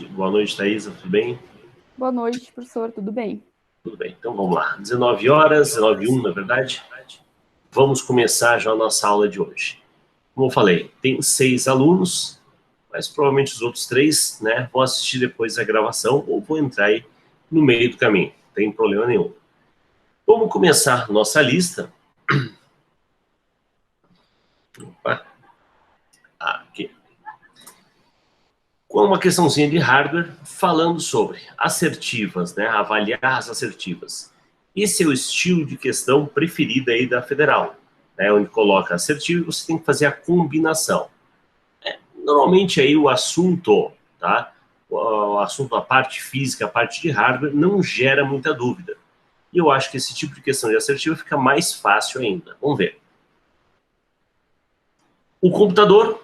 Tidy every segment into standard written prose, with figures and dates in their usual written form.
Boa noite, Thaisa, tudo bem? Boa noite, professor, tudo bem? Tudo bem, então vamos lá. 19 horas, 19h01, na verdade. Vamos começar já a nossa aula de hoje. Como eu falei, tem 6 alunos, mas provavelmente os outros 3, né, vão assistir depois a gravação ou vão entrar aí no meio do caminho, não tem problema nenhum. Vamos começar nossa lista. Opa. Aqui. Com uma questãozinha de hardware, falando sobre assertivas, né, avaliar as assertivas. Esse é o estilo de questão preferido aí da Federal, né, onde coloca assertivo e você tem que fazer a combinação. Normalmente aí o assunto, tá, o assunto, a parte física, a parte de hardware, não gera muita dúvida. E eu acho que esse tipo de questão de assertiva fica mais fácil ainda. Vamos ver. O computador,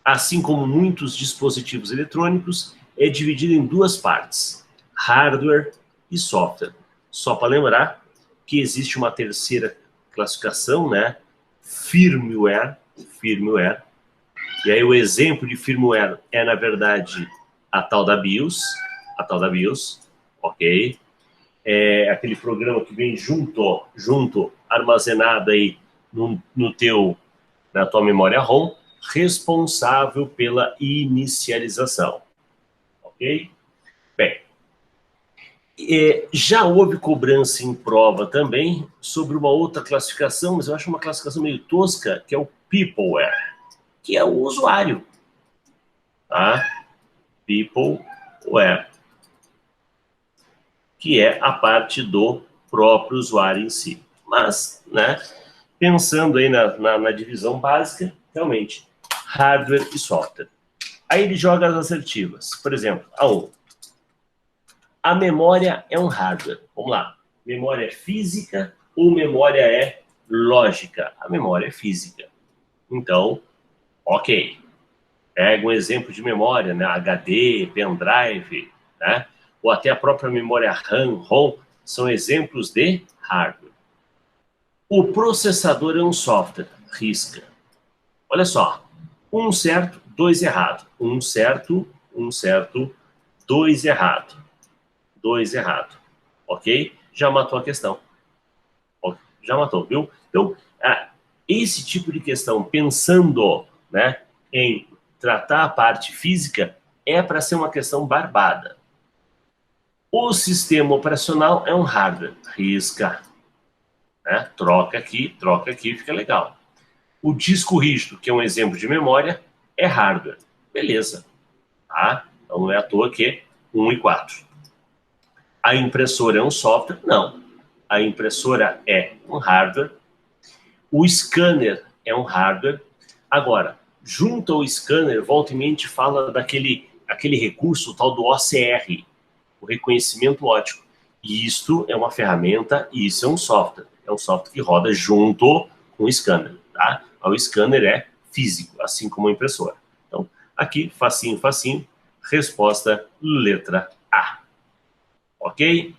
assim como muitos dispositivos eletrônicos, é dividido em 2 partes, hardware e software. Só para lembrar que existe uma terceira classificação, né? Firmware. E aí o exemplo de firmware é, na verdade, a tal da BIOS, ok? É aquele programa que vem junto armazenado aí na tua memória ROM, responsável pela inicialização, ok? Bem, já houve cobrança em prova também sobre uma outra classificação, mas eu acho uma classificação meio tosca, que é o Peopleware, que é o usuário, tá? Peopleware, que é a parte do próprio usuário em si. Mas, né, pensando aí na divisão básica, realmente, hardware e software. Aí ele joga as assertivas. Por exemplo, A1. A memória é um hardware. Vamos lá. Memória é física ou memória é lógica? A memória é física. Então, ok. Pega um exemplo de memória, né? HD, pendrive, né? Ou até a própria memória RAM, ROM, são exemplos de hardware. O processador é um software. Risca. Olha só. 1 certo, 2 errado. 1 certo, 2 errado. 2 errado. Ok? Já matou a questão. Já matou, viu? Então, esse tipo de questão, pensando, né, em tratar a parte física, é para ser uma questão barbada. O sistema operacional é um hardware. Risca. Né? Troca aqui, fica legal. O disco rígido, que é um exemplo de memória, é hardware. Beleza. Tá? Então não é à toa que 1 e 4. A impressora é um software? Não. A impressora é um hardware. O scanner é um hardware. Agora, junto ao scanner, volta e meia fala aquele recurso, o tal do OCR, o reconhecimento óptico. E isto é uma ferramenta, e isso é um software. É um software que roda junto com o scanner. Tá? O scanner é físico, assim como a impressora. Então, aqui, facinho, resposta letra A. Ok?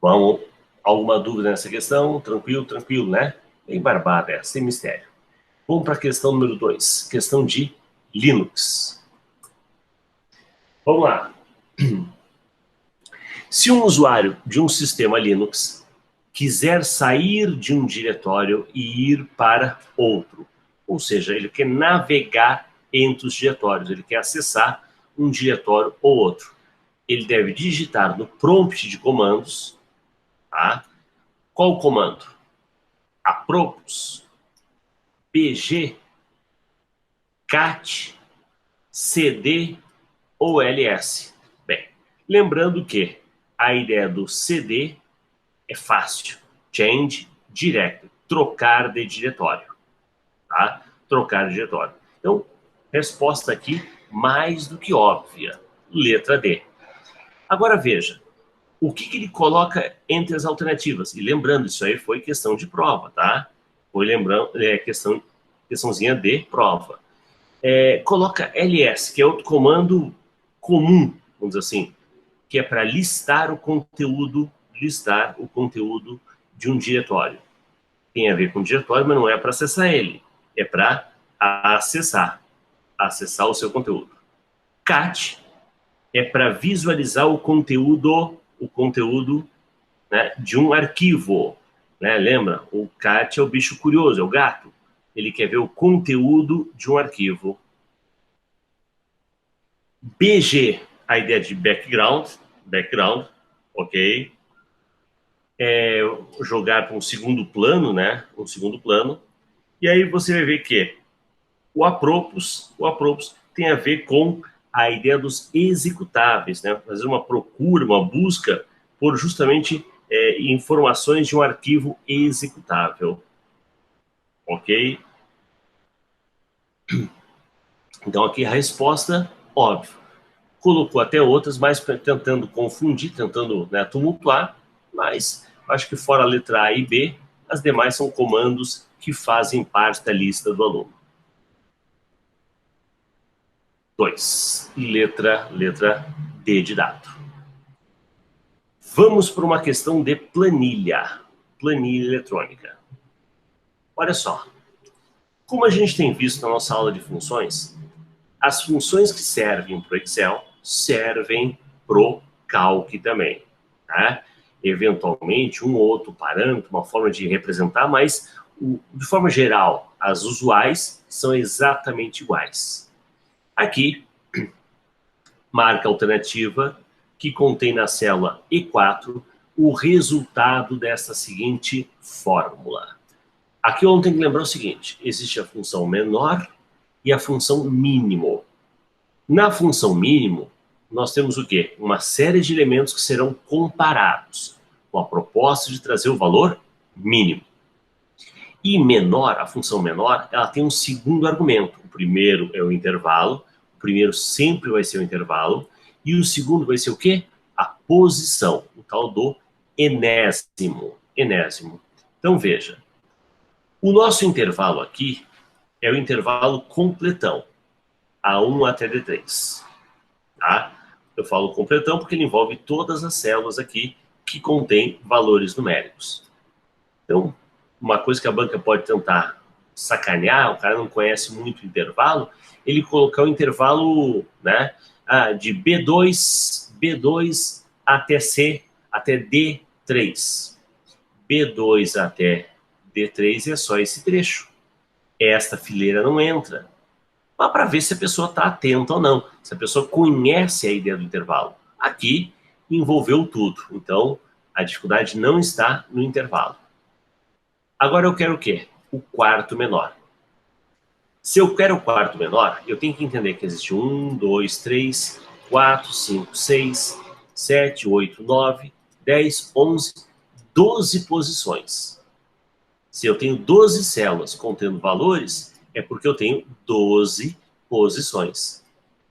Vamos, alguma dúvida nessa questão? Tranquilo, né? Bem barbada essa, sem mistério. Vamos para a questão número 2, questão de Linux. Vamos lá. Se um usuário de um sistema Linux quiser sair de um diretório e ir para outro, ou seja, ele quer navegar entre os diretórios, ele quer acessar um diretório ou outro, ele deve digitar no prompt de comandos, tá? Qual o comando? Apropos, pg, cat, cd ou ls. Bem, lembrando que a ideia do cd é fácil. Change direct, trocar de diretório. Tá? Trocar de diretório. Então, resposta aqui mais do que óbvia. Letra D. Agora veja, o que ele coloca entre as alternativas? E lembrando, isso aí foi questão de prova, tá? Foi lembrando, questãozinha de prova. Coloca ls, que é outro comando comum, vamos dizer assim, que é para listar o conteúdo de um diretório. Tem a ver com o diretório, mas não é para acessar ele, é para acessar. acessar o seu conteúdo. Cat é para visualizar o conteúdo, né, de um arquivo. Né? Lembra? O cat é o bicho curioso, é o gato. Ele quer ver o conteúdo de um arquivo. BG, a ideia de background, ok? É jogar para um segundo plano, né? Um segundo plano. E aí você vai ver que o apropos tem a ver com a ideia dos executáveis, né? Fazer uma procura, uma busca por justamente informações de um arquivo executável, ok? Então aqui a resposta, óbvio. Colocou até outras, mas tentando confundir, tentando, né, tumultuar, mas acho que fora a letra A e B, as demais são comandos que fazem parte da lista do aluno. 2. Letra D de dado. Vamos para uma questão de planilha eletrônica. Olha só, como a gente tem visto na nossa aula de funções, as funções que servem para o Excel servem para o Calc também, tá? Eventualmente, um ou outro parâmetro, uma forma de representar, mas, de forma geral, as usuais são exatamente iguais. Aqui, marca alternativa que contém na célula E4 o resultado dessa seguinte fórmula. Aqui eu tenho que lembrar o seguinte, existe a função menor e a função mínimo. Na função mínimo, nós temos o quê? Uma série de elementos que serão comparados, com a proposta de trazer o valor mínimo. E menor, a função menor, ela tem um segundo argumento. O primeiro é o intervalo, o primeiro sempre vai ser o intervalo, e o segundo vai ser o quê? A posição, o tal do enésimo. Então, veja, o nosso intervalo aqui é o intervalo completão, A1 até D3. Tá? Eu falo completão porque ele envolve todas as células aqui que contêm valores numéricos. Então, uma coisa que a banca pode tentar sacanear, o cara não conhece muito o intervalo, ele colocar o intervalo, né, de B2 até C, até D3. B2 até D3 é só esse trecho. Esta fileira não entra. Mas para ver se a pessoa está atenta ou não, se a pessoa conhece a ideia do intervalo. Aqui envolveu tudo, então a dificuldade não está no intervalo. Agora eu quero o quê? O quarto menor. Se eu quero o quarto menor, eu tenho que entender que existe 1, 2, 3, 4, 5, 6, 7, 8, 9, 10, 11, 12 posições. Se eu tenho 12 células contendo valores, é porque eu tenho 12 posições.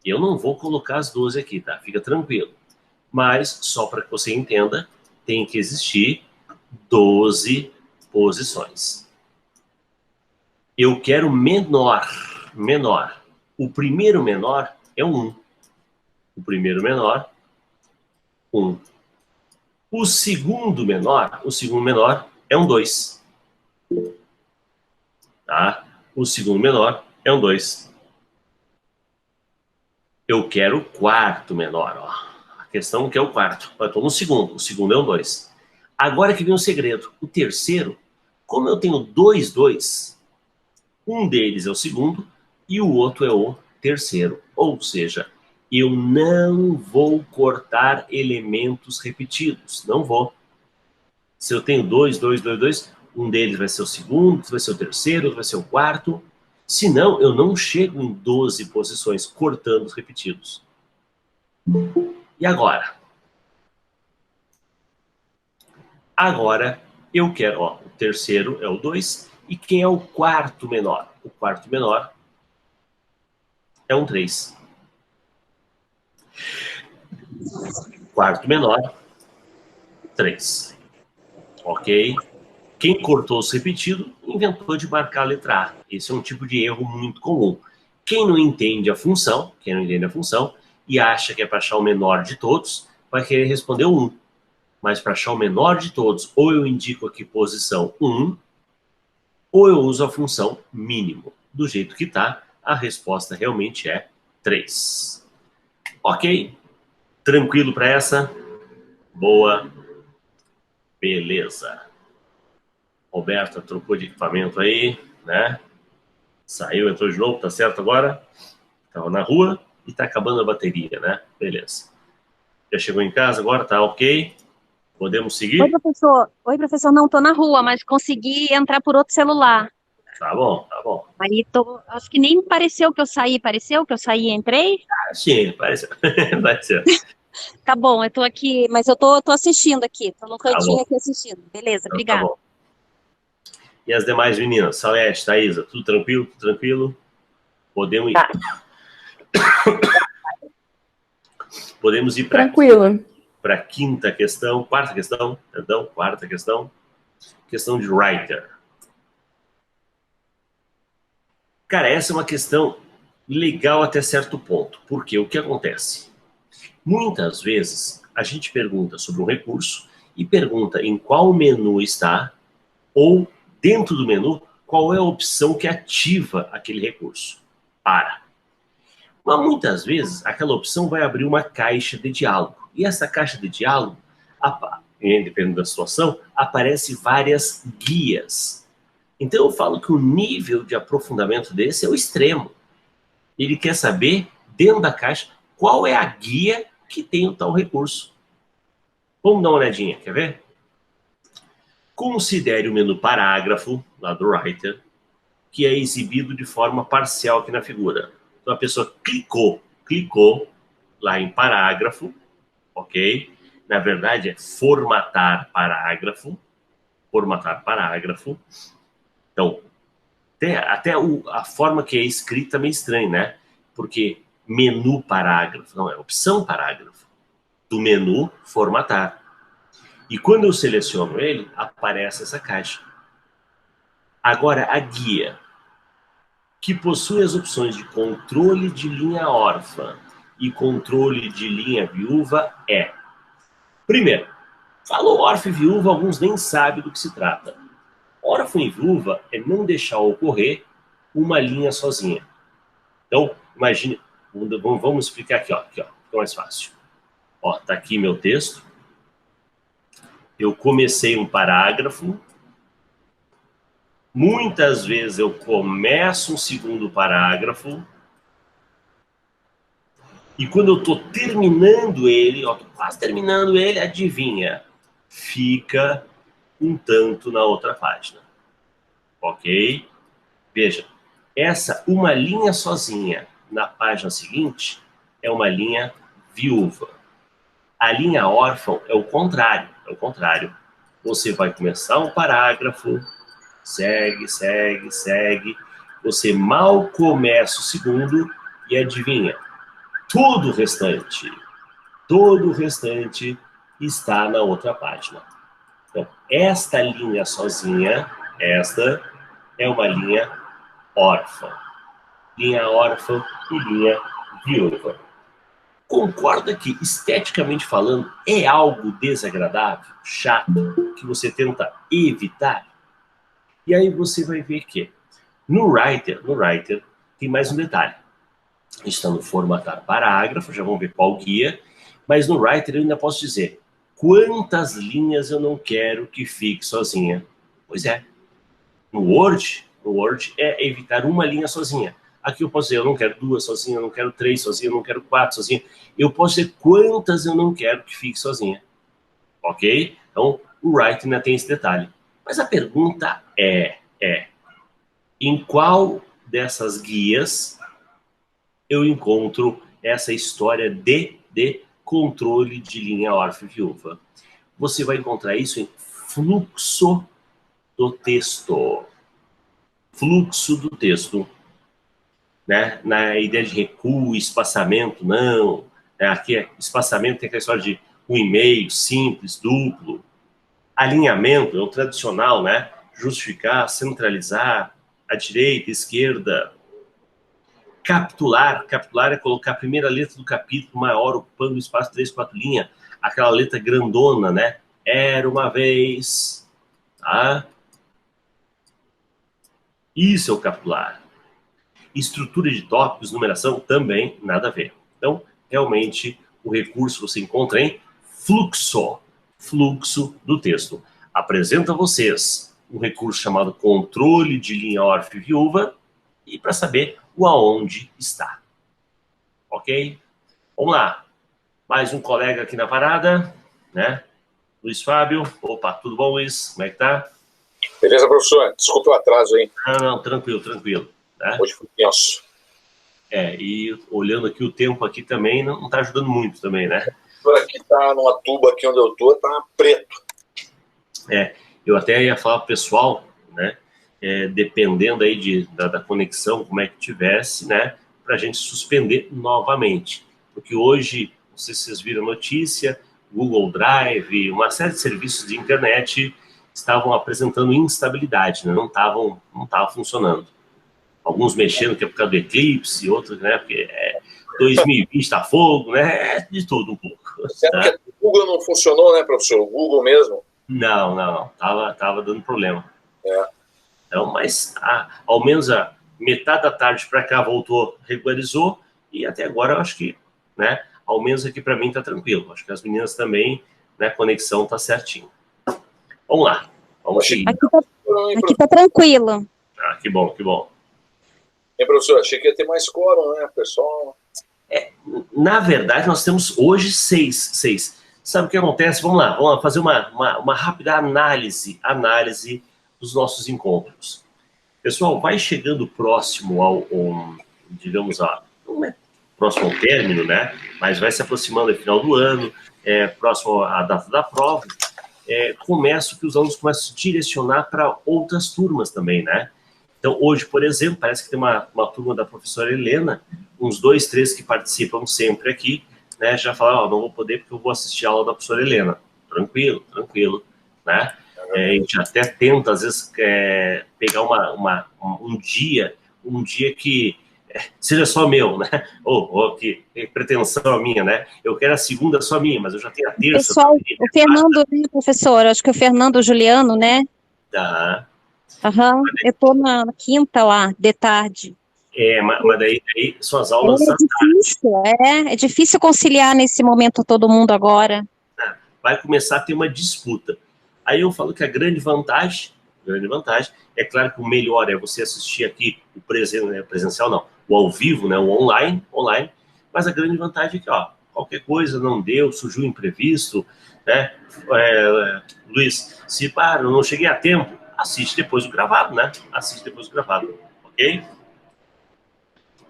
Eu não vou colocar as 12 aqui, tá? Fica tranquilo. Mas, só para que você entenda, tem que existir 12 posições. Eu quero menor. O primeiro menor é 1. O primeiro menor, 1. O segundo menor é um 2. Tá? O segundo menor é um 2. Eu quero o quarto menor, ó. A questão que é o quarto. Eu estou no segundo. O segundo é um 2. Agora que vem o segredo. O terceiro, como eu tenho 2, 2, um deles é o segundo e o outro é o terceiro. Ou seja, eu não vou cortar elementos repetidos. Não vou. Se eu tenho 2, 2, 2, 2, um deles vai ser o segundo, vai ser o terceiro, vai ser o quarto. Senão, eu não chego em 12 posições, cortando os repetidos. E agora? Agora, eu quero, ó, o terceiro é o 2. E quem é o quarto menor? O quarto menor é um 3. Quarto menor, 3. Ok? Quem cortou os repetidos inventou de marcar a letra A. Esse é um tipo de erro muito comum. Quem não entende a função, e acha que é para achar o menor de todos, vai querer responder o 1. Mas para achar o menor de todos, ou eu indico aqui posição 1, ou eu uso a função mínimo. Do jeito que está, A resposta realmente é 3. Ok? Tranquilo para essa? Boa. Beleza. Roberta trocou de equipamento aí, né? Saiu, entrou de novo, tá certo agora? Estava na rua e tá acabando a bateria, né? Beleza. Já chegou em casa agora, tá ok? Podemos Oi, seguir? professor. Oi, professor. Não, tô na rua, mas consegui entrar por outro celular. Tá bom, tá bom. Aí tô. Acho que nem pareceu que eu saí. Pareceu que eu saí e entrei? Ah, sim, parece. Vai ser. Tá bom, eu tô aqui, mas eu tô assistindo aqui. Tô no Tá cantinho bom, aqui assistindo. Beleza, então tá obrigada. bom. E as demais meninas? Salete, Thaisa, tudo tranquilo? Tudo tranquilo? Podemos ir, Tá. podemos ir Tranquilo. para quinta questão, quarta questão, perdão, quarta questão. Questão de writer. Cara, essa é uma questão legal até certo ponto. Porque o que acontece? Muitas vezes a gente pergunta sobre um recurso e pergunta em qual menu está ou dentro do menu qual é a opção que ativa aquele recurso. Mas muitas vezes aquela opção vai abrir uma caixa de diálogo. E essa caixa de diálogo, dependendo da situação, aparece várias guias. Então eu falo que o nível de aprofundamento desse é o extremo. Ele quer saber, dentro da caixa, qual é a guia que tem o tal recurso. Vamos dar uma olhadinha, quer ver? Considere o menu parágrafo, lá do Writer, que é exibido de forma parcial aqui na figura. Então a pessoa clicou lá em parágrafo, ok? Na verdade é formatar parágrafo. Então, até a forma que é escrita é meio estranha, né? Porque menu parágrafo, não, é opção parágrafo. Do menu, formatar. E quando eu seleciono ele, aparece essa caixa. Agora, a guia, que possui as opções de controle de linha órfã e controle de linha viúva, é... Primeiro, falou órfã e viúva, alguns nem sabem do que se trata. Órfã e viúva é não deixar ocorrer uma linha sozinha. Então, imagine, vamos explicar aqui, ó, fica mais fácil. Ó, tá aqui meu texto. Eu comecei um parágrafo. Muitas vezes eu começo um segundo parágrafo. E quando eu estou terminando ele, ó, tô quase terminando ele, adivinha? Fica um tanto na outra página. Ok? Veja, essa uma linha sozinha na página seguinte é uma linha viúva. A linha órfã é o contrário. É o contrário. Você vai começar um parágrafo, segue. Você mal começa o segundo e adivinha? Todo o restante está na outra página. Então, esta linha sozinha, esta é uma linha órfã. Linha órfã e linha viúva. Concorda que, esteticamente falando, é algo desagradável, chato, que você tenta evitar? E aí você vai ver que no Writer tem mais um detalhe. Está no formatar parágrafo, já vamos ver qual guia, mas no Writer eu ainda posso dizer quantas linhas eu não quero que fique sozinha. Pois é, no Word é evitar uma linha sozinha. Aqui eu posso dizer, eu não quero duas sozinhas, eu não quero três sozinhas, eu não quero quatro sozinhas. Eu posso dizer quantas eu não quero que fique sozinha. Ok? Então, o Writer ainda tem esse detalhe. Mas a pergunta é em qual dessas guias eu encontro essa história de controle de linha órfã e viúva? Você vai encontrar isso em fluxo do texto. Fluxo do texto. Né? Na ideia de recuo, espaçamento, não. Aqui espaçamento tem aquela história de um e-mail simples, duplo. Alinhamento é o tradicional, né? Justificar, centralizar, à direita, à esquerda. Capitular é colocar a primeira letra do capítulo maior, ocupando o espaço 3, 4 linhas. Aquela letra grandona, né? Era uma vez. Tá? Isso é o capitular. Estrutura de tópicos, numeração, também nada a ver. Então, realmente, o recurso você encontra em fluxo, fluxo do texto. Apresento a vocês um recurso chamado controle de linha órfã e viúva, e para saber o aonde está. Ok? Vamos lá. Mais um colega aqui na parada, né? Luiz Fábio. Opa, tudo bom, Luiz? Como é que tá? Beleza, professor? Desculpa o atraso aí. Não, tranquilo, tranquilo. Né? Hoje foi tenso. E olhando aqui o tempo aqui também, não tá ajudando muito também, né? Por aqui tá numa tuba aqui onde eu tô, tá preto. Eu até ia falar pro pessoal, né? Dependendo aí da conexão, como é que tivesse, né? Pra gente suspender novamente. Porque hoje, não sei se vocês viram a notícia, Google Drive, uma série de serviços de internet estavam apresentando instabilidade, né? Não tava funcionando. Alguns mexendo que é por causa do eclipse, outros, né? Porque 2020 tá fogo, né? De tudo um pouco. Será que o Google não funcionou, né, professor? O Google mesmo? Não. Tava dando problema. É. Então, mas ao menos a metade da tarde para cá voltou, regularizou, e até agora eu acho que, né? Ao menos aqui para mim tá tranquilo. Acho que as meninas também, né? A conexão tá certinho. Vamos lá. Vamos seguir. Aqui tá tranquilo. Que bom, que bom. Professor, achei que ia ter mais quórum, né, pessoal? Na verdade, nós temos hoje seis. Sabe o que acontece? Vamos lá fazer uma rápida análise dos nossos encontros. Pessoal, vai chegando próximo digamos, não é próximo ao término, né? Mas vai se aproximando do final do ano, próximo à data da prova, que os alunos começam a se direcionar para outras turmas também, né? Então, hoje, por exemplo, parece que tem uma turma da professora Helena, uns 2, 3 que participam sempre aqui, né? Já falaram, não vou poder porque eu vou assistir a aula da professora Helena. Tranquilo, né? A gente até tenta, às vezes, pegar um dia que seja só meu, né? Que pretensão a minha, né? Eu quero a segunda só minha, mas eu já tenho a terça. Pessoal, o Fernando, né, professor? Acho que o Fernando Juliano, né? Tá. Aham, eu tô na quinta lá, de tarde. Mas daí são as aulas É difícil conciliar nesse momento todo mundo agora. Vai começar a ter uma disputa. Aí eu falo que a grande vantagem, é claro que o melhor é você assistir aqui o presencial não, o ao vivo, né, o online, mas a grande vantagem é que, qualquer coisa não deu, surgiu um imprevisto, né, Luiz, se não cheguei a tempo, assiste depois o gravado, né, ok?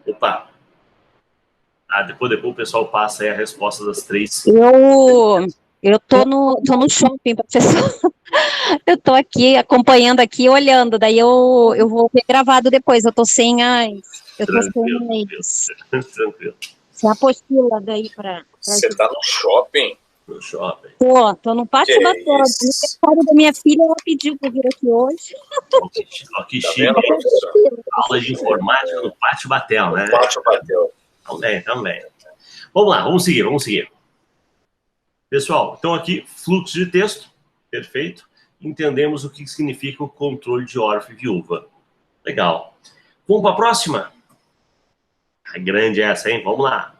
Opa! Depois o pessoal passa aí a resposta das 3. Eu tô no shopping, professor. Eu tô aqui, acompanhando aqui, olhando. Daí eu vou ver gravado depois. Eu tô sem Tranquilo. Sem apostila daí pra Você tá no shopping? No shopping. Tô no Pátio Batel. O aniversário da minha filha, ela pediu pra vir aqui hoje. Que chique. Aula de informática no Pátio Batel, né? Pátio Batel. Também. Vamos lá, vamos seguir. Pessoal, então aqui, fluxo de texto, perfeito. Entendemos o que significa o controle de órfão e viúva. Legal. Vamos para a próxima? Grande essa, hein? Vamos lá.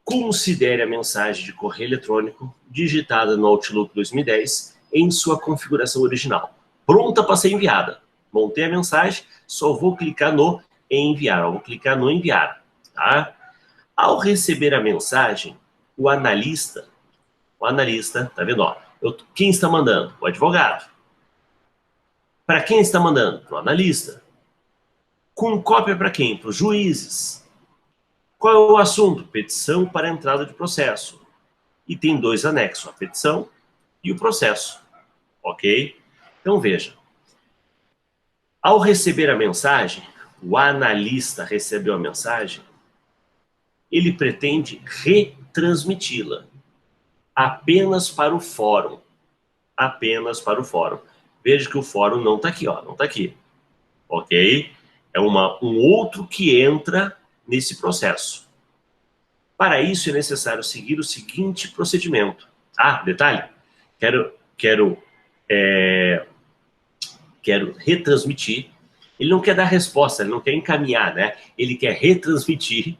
Considere a mensagem de correio eletrônico digitada no Outlook 2010 em sua configuração original, pronta para ser enviada. Montei a mensagem, só vou clicar no enviar. Vou clicar no enviar, tá? Ao receber a mensagem, o analista, tá vendo? Quem está mandando? O advogado. Para quem está mandando? Para o analista. Com cópia para quem? Para os juízes. Qual é o assunto? Petição para entrada de processo. E tem 2 anexos, a petição e o processo. Ok? Então, veja. Ao receber a mensagem, o analista recebeu a mensagem, ele pretende retransmiti-la apenas para o fórum. Veja que o fórum não está aqui, não está aqui. Ok? É um outro que entra nesse processo. Para isso é necessário seguir o seguinte procedimento. Detalhe, quero retransmitir Ele não quer dar resposta, ele não quer encaminhar, né? Ele quer retransmitir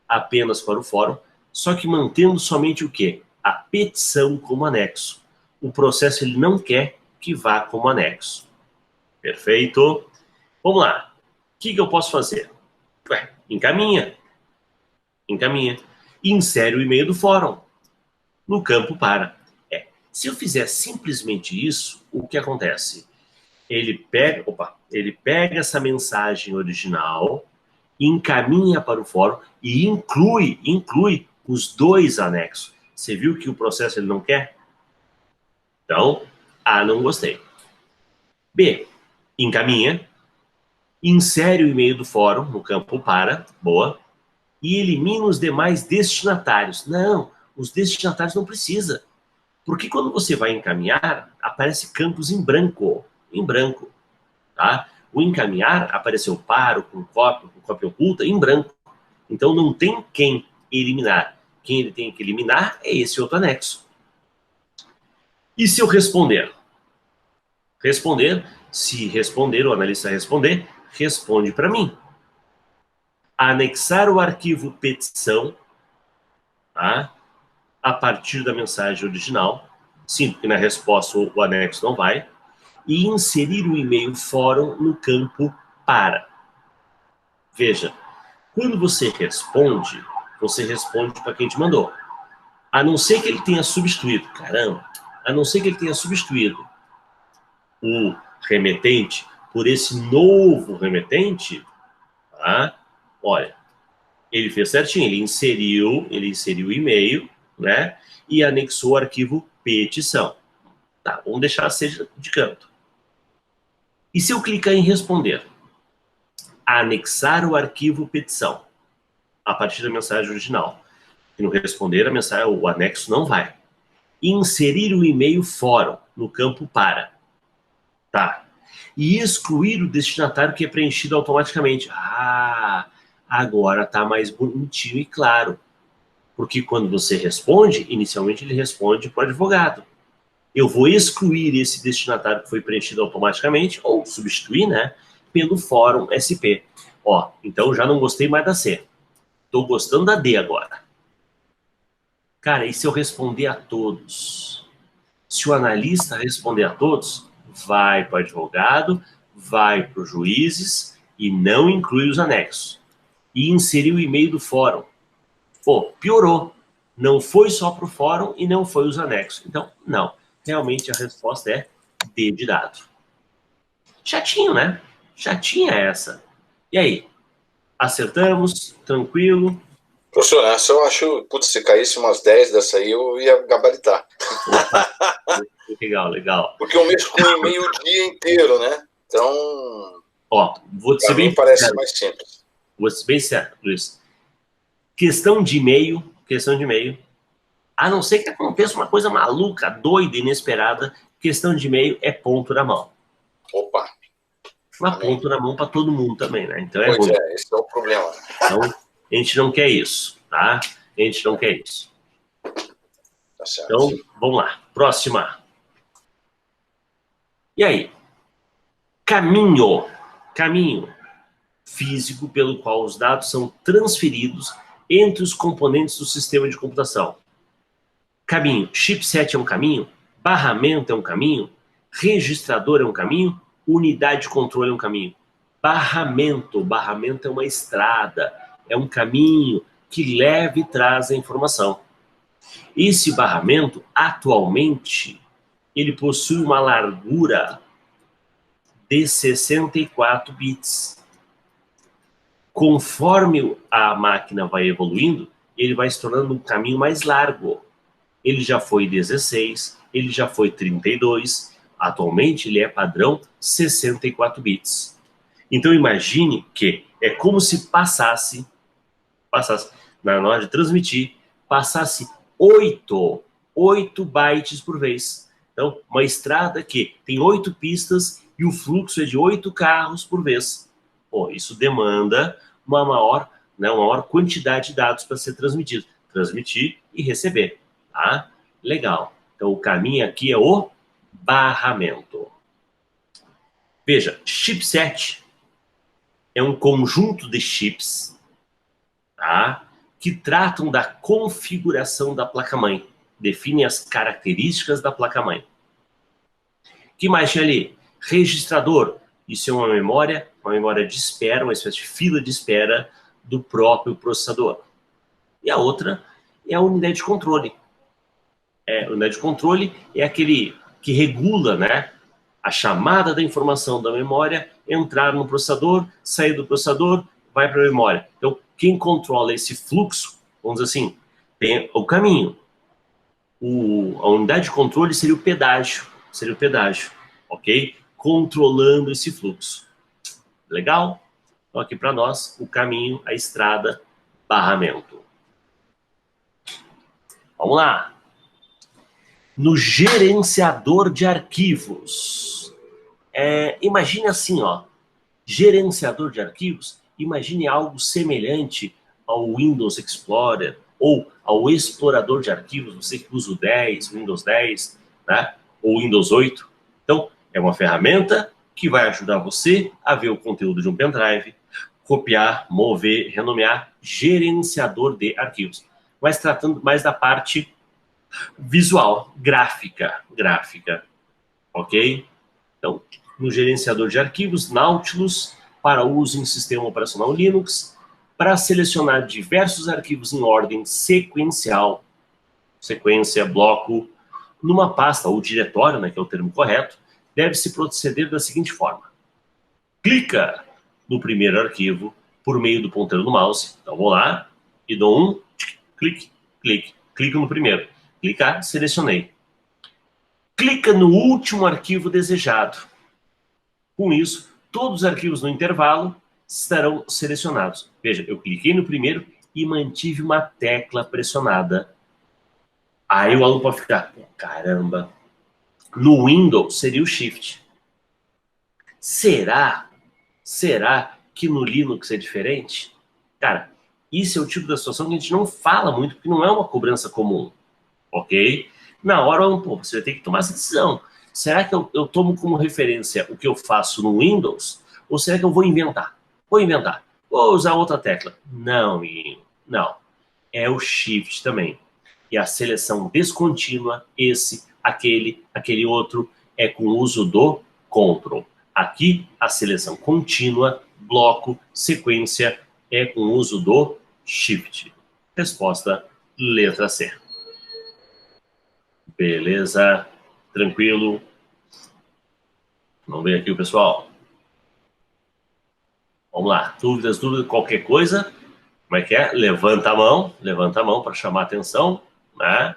apenas para o fórum, só que mantendo somente o quê? A petição como anexo. O processo ele não quer que vá como anexo. Perfeito? Vamos lá. O que eu posso fazer? Ué, encaminha. Encaminha. Insere o e-mail do fórum no campo para. Se eu fizer simplesmente isso, o que acontece? Ele pega essa mensagem original, encaminha para o fórum e inclui os dois anexos. Você viu que o processo ele não quer? Então, A, não gostei. B, encaminha, insere o e-mail do fórum no campo para, boa, e elimina os demais destinatários. Não, os destinatários não precisa. Porque quando você vai encaminhar, aparece campos em branco, tá? O encaminhar apareceu paro, com cópia oculta, em branco. Então não tem quem eliminar. Quem ele tem que eliminar é esse outro anexo. E se eu responder? Se responder, o analista responder, responde para mim. Anexar o arquivo petição, tá? A partir da mensagem original. Sim, porque na resposta o anexo não vai. E inserir o e-mail fórum no campo para. Veja, quando você responde para quem te mandou. A não ser que ele tenha substituído, a não ser que ele tenha substituído o remetente por esse novo remetente, tá? Olha, ele fez certinho, ele inseriu o e-mail, né? E anexou o arquivo petição. Tá, vamos deixar seja de canto. E se eu clicar em responder? Anexar o arquivo petição a partir da mensagem original. E no responder, o anexo não vai. Inserir o e-mail fórum no campo para. Tá. E excluir o destinatário que é preenchido automaticamente. Ah, agora está mais bonitinho e claro. Porque quando você responde, inicialmente ele responde para o advogado. Eu vou excluir esse destinatário que foi preenchido automaticamente, ou substituir, né, pelo fórum SP. Ó, então já não gostei mais da C. Estou gostando da D agora. Cara, e se eu responder a todos? Se o analista responder a todos, vai para o advogado, vai para os juízes e não inclui os anexos. E inserir o e-mail do fórum. Pô, piorou. Não foi só para o fórum e não foi os anexos. Então, não. Realmente a resposta é D de dado. Chatinho, né? Chatinha essa. E aí? Acertamos? Tranquilo? Professor, essa eu acho, putz, se caísse umas 10 dessa aí, eu ia gabaritar. Legal. Porque eu mexo com e-mail o dia inteiro, né? Então, ó, vou ser bem parece sincero. mais simples. Vou ser bem certo, Luiz. Questão de e-mail, a não ser que aconteça uma coisa maluca, doida, inesperada, questão de e-mail é ponto na mão. Opa. Uma ponto na mão para todo mundo também, né? Então Pois ruim. esse é o problema. Então, a gente não quer isso, tá? A gente não quer isso. Tá certo. Então, vamos lá. Próxima. E aí? Caminho físico pelo qual os dados são transferidos entre os componentes do sistema de computação. Caminho. Chipset é um caminho? Barramento é um caminho? Registrador é um caminho? Unidade de controle é um caminho? Barramento é uma estrada, é um caminho que leva e traz a informação. Esse barramento, atualmente, ele possui uma largura de 64 bits. Conforme a máquina vai evoluindo, ele vai se tornando um caminho mais largo. Ele já foi 16, ele já foi 32, atualmente ele é padrão 64 bits. Então imagine que é como se passasse na hora de transmitir, passasse 8 bytes por vez. Então, uma estrada que tem 8 pistas e o fluxo é de 8 carros por vez. Pô, isso demanda uma maior quantidade de dados para ser transmitido. Transmitir e receber, tá? Legal. Então, o caminho aqui é o barramento. Veja, chipset é um conjunto de chips, tá? Que tratam da configuração da placa-mãe, definem as características da placa-mãe. O que mais tinha ali? Registrador. Isso é uma memória de espera, uma espécie de fila de espera do próprio processador. E a outra é a unidade de controle. A unidade de controle é aquele que regula, né, a chamada da informação da memória, entrar no processador, sair do processador, vai para a memória. Então, quem controla esse fluxo, vamos dizer assim, tem o caminho. A unidade de controle seria o pedágio, ok? Controlando esse fluxo. Legal? Então, aqui para nós, o caminho, a estrada, barramento. Vamos lá. No gerenciador de arquivos. Imagine assim, ó. Gerenciador de arquivos, imagine algo semelhante ao Windows Explorer ou ao explorador de arquivos, você que usa o 10, Windows 10, né? Ou Windows 8. Então, é uma ferramenta que vai ajudar você a ver o conteúdo de um pendrive, copiar, mover, renomear, gerenciador de arquivos. Mas tratando mais da parte visual, gráfica, ok? Então, no gerenciador de arquivos, Nautilus, para uso em sistema operacional Linux, para selecionar diversos arquivos em ordem sequencial, sequência, bloco, numa pasta ou diretório, né, que é o termo correto, deve-se proceder da seguinte forma. Clica no primeiro arquivo por meio do ponteiro do mouse. Então, vou lá e dou um clique, clico no primeiro. Clicar, selecionei. Clica no último arquivo desejado. Com isso, todos os arquivos no intervalo estarão selecionados. Veja, eu cliquei no primeiro e mantive uma tecla pressionada. Aí o aluno pode ficar, caramba, no Windows seria o Shift. Será que no Linux é diferente? Cara, isso é o tipo da situação que a gente não fala muito, porque não é uma cobrança comum, ok? Na hora, você vai ter que tomar essa decisão. Será que eu tomo como referência o que eu faço no Windows? Ou será que eu vou inventar? Vou usar outra tecla. Não. É o Shift também. E a seleção descontínua, aquele outro, é com o uso do Ctrl. Aqui, a seleção contínua, bloco, sequência, é com o uso do Shift. Resposta, letra C. Beleza? Tranquilo? Vamos ver aqui o pessoal. Vamos lá. Dúvidas, qualquer coisa. Como é que é? Levanta a mão para chamar a atenção, né?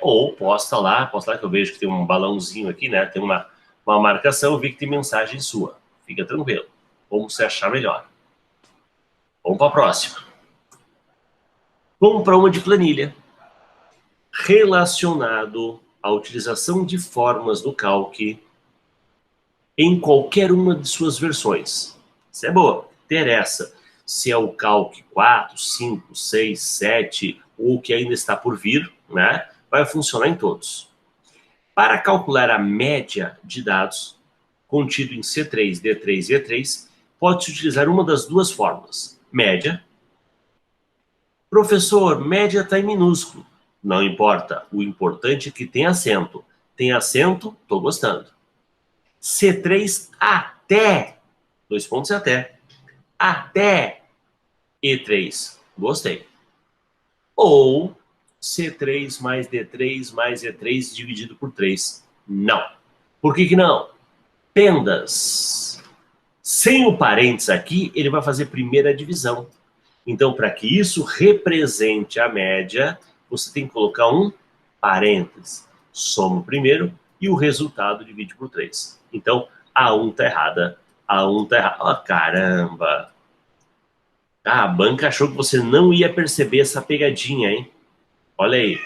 Ou posta lá que eu vejo que tem um balãozinho aqui, né? Tem uma marcação, eu vi que tem mensagem sua. Fica tranquilo. Como você achar melhor. Vamos para a próxima. Vamos para uma de planilha. Relacionado à utilização de formas do Calc em qualquer uma de suas versões. Isso é boa. Interessa se é o Calc 4, 5, 6, 7 ou que ainda está por vir, né? Vai funcionar em todos. Para calcular a média de dados contido em C3, D3 e E3, pode-se utilizar uma das duas fórmulas. Média. Professor, média está em minúsculo. Não importa. O importante é que tem acento. Tem acento? Estou gostando. C3 até. 2 pontos e até E3. Gostei. Ou C3 mais D3 mais E3 dividido por 3. Não. Por que não? Pendas. Sem o parênteses aqui, ele vai fazer primeira divisão. Então, para que isso represente a média, você tem que colocar um parênteses. Soma o primeiro e o resultado divide por 3. Então, a 1 está errada. Oh, caramba! A banca achou que você não ia perceber essa pegadinha, hein? Olha aí.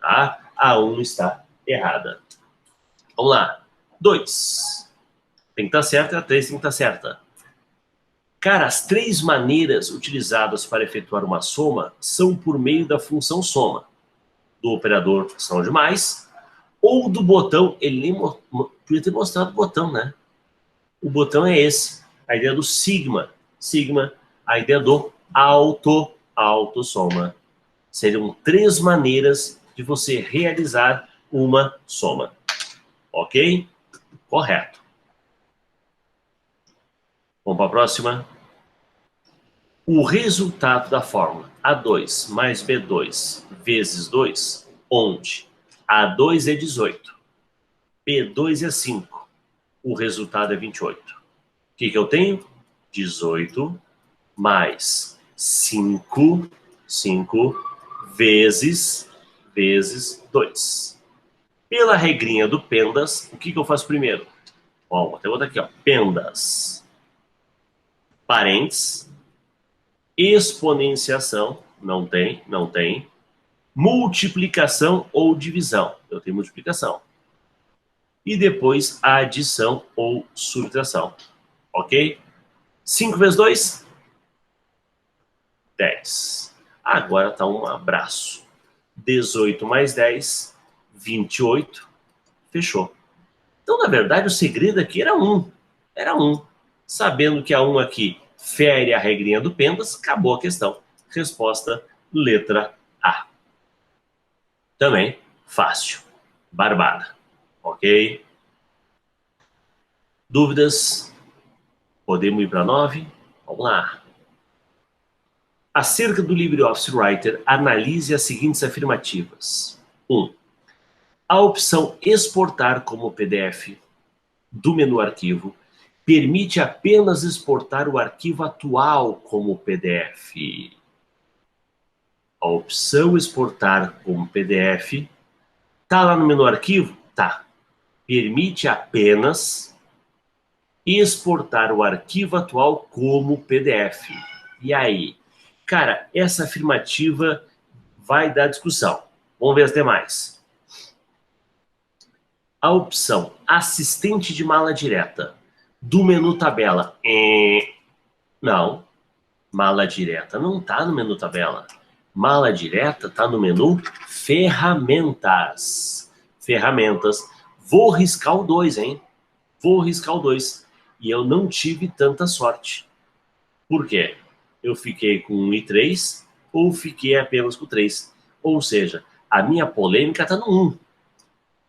Tá? A 1 está errada. Vamos lá. 2. Tem que estar certa e a 3 tem que estar certa. Cara, as 3 maneiras utilizadas para efetuar uma soma são por meio da função soma. Do operador são demais, ou do botão, ele nem podia ter mostrado o botão, né? O botão é esse. a ideia do sigma. Sigma, a ideia do autossoma. Seriam 3 maneiras de você realizar uma soma. Ok? Correto. Vamos para a próxima. O resultado da fórmula A2 mais B2 vezes 2, onde A2 é 18, B2 é 5, o resultado é 28. O que eu tenho? 18 mais 5 vezes 2. Pela regrinha do Pendas, o que eu faço primeiro? Ó, vou até botar aqui, ó. Pendas, parênteses, exponenciação, não tem. Multiplicação ou divisão, eu tenho multiplicação. E depois a adição ou subtração, ok? 5 vezes 2, 10. Agora tá um abraço. 18 mais 10, 28. Fechou. Então, na verdade, o segredo aqui era 1. Era 1. Sabendo que a 1 aqui fere a regrinha do Pendas, acabou a questão. Resposta, letra A. Também fácil. Barbada. Ok? Dúvidas? Podemos ir para 9? Vamos lá. Acerca do LibreOffice Writer, analise as seguintes afirmativas. 1. A opção exportar como PDF do menu arquivo permite apenas exportar o arquivo atual como PDF. A opção exportar como PDF tá lá no menu arquivo? Tá. Permite apenas exportar o arquivo atual como PDF. E aí? Cara, essa afirmativa vai dar discussão. Vamos ver as demais. A opção assistente de mala direta do menu tabela. Não. Mala direta não está no menu tabela. Mala direta está no menu ferramentas. Ferramentas. Vou riscar o 2, hein? Vou riscar o 2. E eu não tive tanta sorte. Por quê? Eu fiquei com 1 e 3 ou fiquei apenas com 3. Ou seja, a minha polêmica está no 1.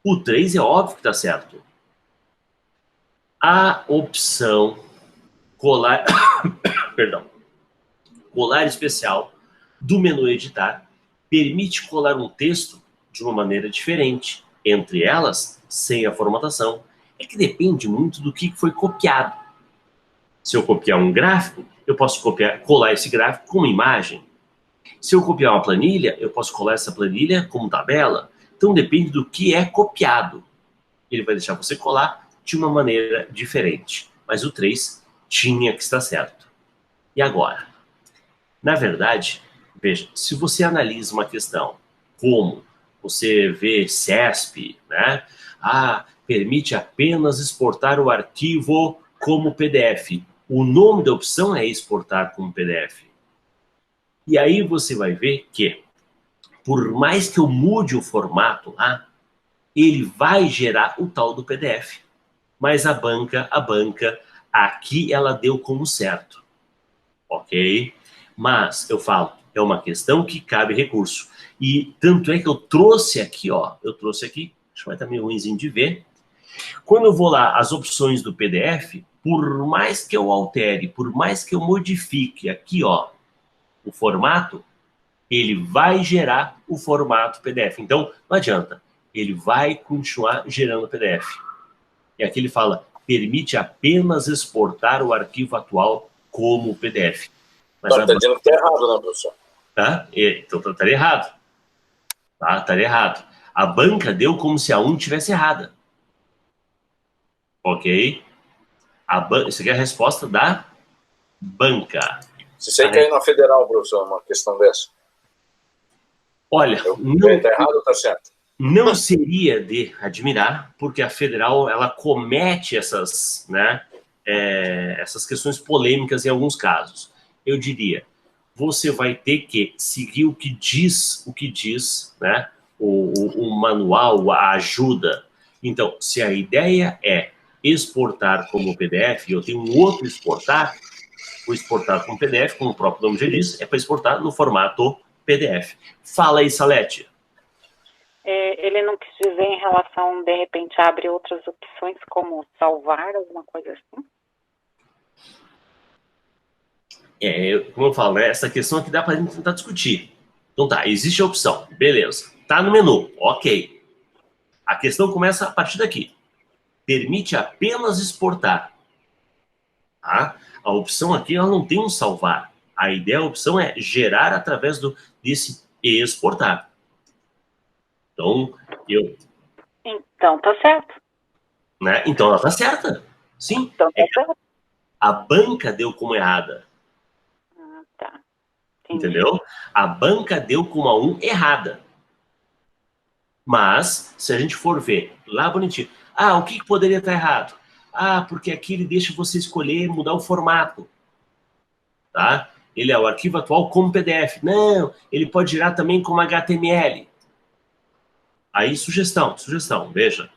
O 3 é óbvio que está certo. A opção colar, perdão, colar especial do menu editar permite colar um texto de uma maneira diferente, entre elas sem a formatação. É que depende muito do que foi copiado. Se eu copiar um gráfico, eu posso colar esse gráfico como imagem. Se eu copiar uma planilha, eu posso colar essa planilha como tabela. Então depende do que é copiado. Ele vai deixar você colar de uma maneira diferente. Mas o 3 tinha que estar certo. E agora? Na verdade, veja, se você analisa uma questão como você vê CESP, né? Permite apenas exportar o arquivo como PDF. O nome da opção é exportar como PDF. E aí você vai ver que, por mais que eu mude o formato lá, ele vai gerar o tal do PDF. Mas a banca, aqui ela deu como certo. Ok? Mas, eu falo, é uma questão que cabe recurso. E tanto é que eu trouxe aqui, deixa eu estar meio ruimzinho de ver. Quando eu vou lá, as opções do PDF, por mais que eu altere, por mais que eu modifique aqui, o formato, ele vai gerar o formato PDF. Então, não adianta. Ele vai continuar gerando PDF. E aqui ele fala, permite apenas exportar o arquivo atual como PDF. Mas tá dizendo que está errado, né, professor? Tá? Então estaria errado. Tá? Estaria errado. A banca deu como se a 1 tivesse errada. Ok? Isso aqui é a resposta da banca. Se você cair na federal, professor, uma questão dessa. Olha, está errado ou está certo? Não seria de admirar, porque a federal ela comete essas, né, essas questões polêmicas em alguns casos. Eu diria, você vai ter que seguir o que diz, né, o manual, a ajuda. Então, se a ideia é exportar como PDF, e eu tenho um outro exportar, o exportar como PDF, como o próprio nome já diz, é para exportar no formato PDF. Fala aí, Salete. Ele não quis dizer em relação, de repente, abre outras opções, como salvar, alguma coisa assim? Como eu falo, né, essa questão aqui dá para a gente tentar discutir. Então tá, existe a opção, beleza. Tá no menu, ok. A questão começa a partir daqui. Permite apenas exportar. Tá? A opção aqui, ela não tem um salvar. A ideia, a opção é gerar através desse exportar. Então, Então, tá certo. Né? Então, ela tá certa. Sim. Então, tá certo. A banca deu como errada. Tá. Entendi. Entendeu? A banca deu como a 1 errada. Mas, se a gente for ver lá bonitinho, o que poderia estar errado? Porque aqui ele deixa você escolher mudar o formato. Tá? Ele é o arquivo atual como PDF. Não, ele pode girar também como HTML. Aí, sugestão, veja.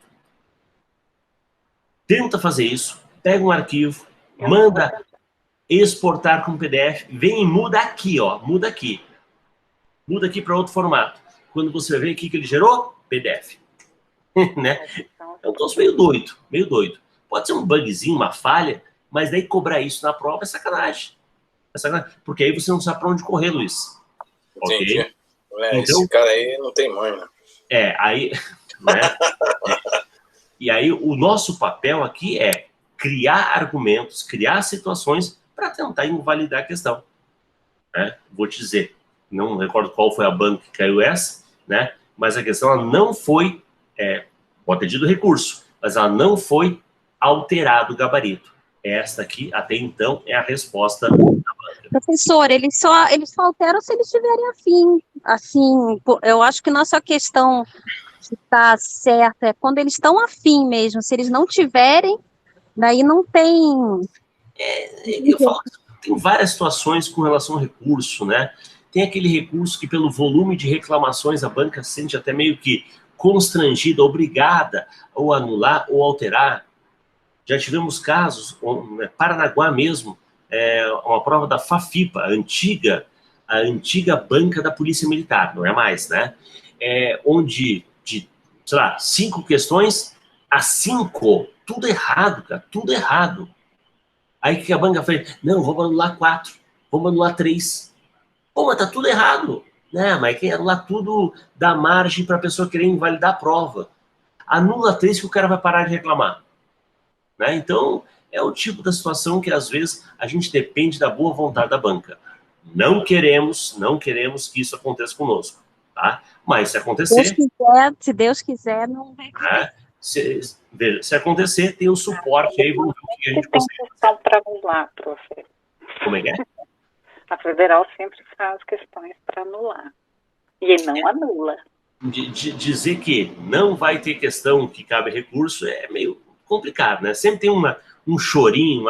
Tenta fazer isso, pega um arquivo, manda exportar como PDF, vem e muda aqui, ó, muda aqui. Muda aqui para outro formato. Quando você vê aqui que ele gerou, PDF. Né? É um troço meio doido. Pode ser um bugzinho, uma falha, mas daí cobrar isso na prova é sacanagem. Porque aí você não sabe para onde correr, Luiz. Entendi. Okay? Então, esse cara aí não tem mãe, né? Aí... Né? E aí o nosso papel aqui é criar argumentos, criar situações para tentar invalidar a questão. Né? Vou te dizer, não recordo qual foi a banca que caiu essa, né? Mas a questão ela não foi, pode ter tido recurso, mas ela não foi alterado o gabarito. Esta aqui, até então, é a resposta da banca. Professor, eles só alteram se eles tiverem afim. Assim, eu acho que nossa questão está certa é quando eles estão afim mesmo. Se eles não tiverem, daí não tem... Eu falo que tem várias situações com relação ao recurso, né? Tem aquele recurso que, pelo volume de reclamações, a banca se sente até meio que constrangida, obrigada ou anular ou alterar. Já tivemos casos, Paranaguá mesmo, uma prova da FAFIPA, a antiga banca da Polícia Militar, não é mais, né? Onde, sei lá, 5 questões, as 5, tudo errado, cara, tudo errado. Aí o que a banca fez? Não, vamos anular 4, vamos anular 3. Pô, mas tá tudo errado, né? Mas quem anular tudo dá margem para a pessoa querer invalidar a prova. Anula 3 que o cara vai parar de reclamar. Né? Então, é o tipo da situação que, às vezes, a gente depende da boa vontade da banca. Não queremos que isso aconteça conosco, tá? Mas se acontecer... Se Deus quiser, não vai acontecer. Se acontecer, tem o suporte aí, vamos ver o que a gente consegue. Tem questão para anular, professor. Como é que é? A Federal sempre faz questões para anular. E não anula. Dizer que não vai ter questão que cabe recurso é meio complicado, né? Sempre tem um chorinho,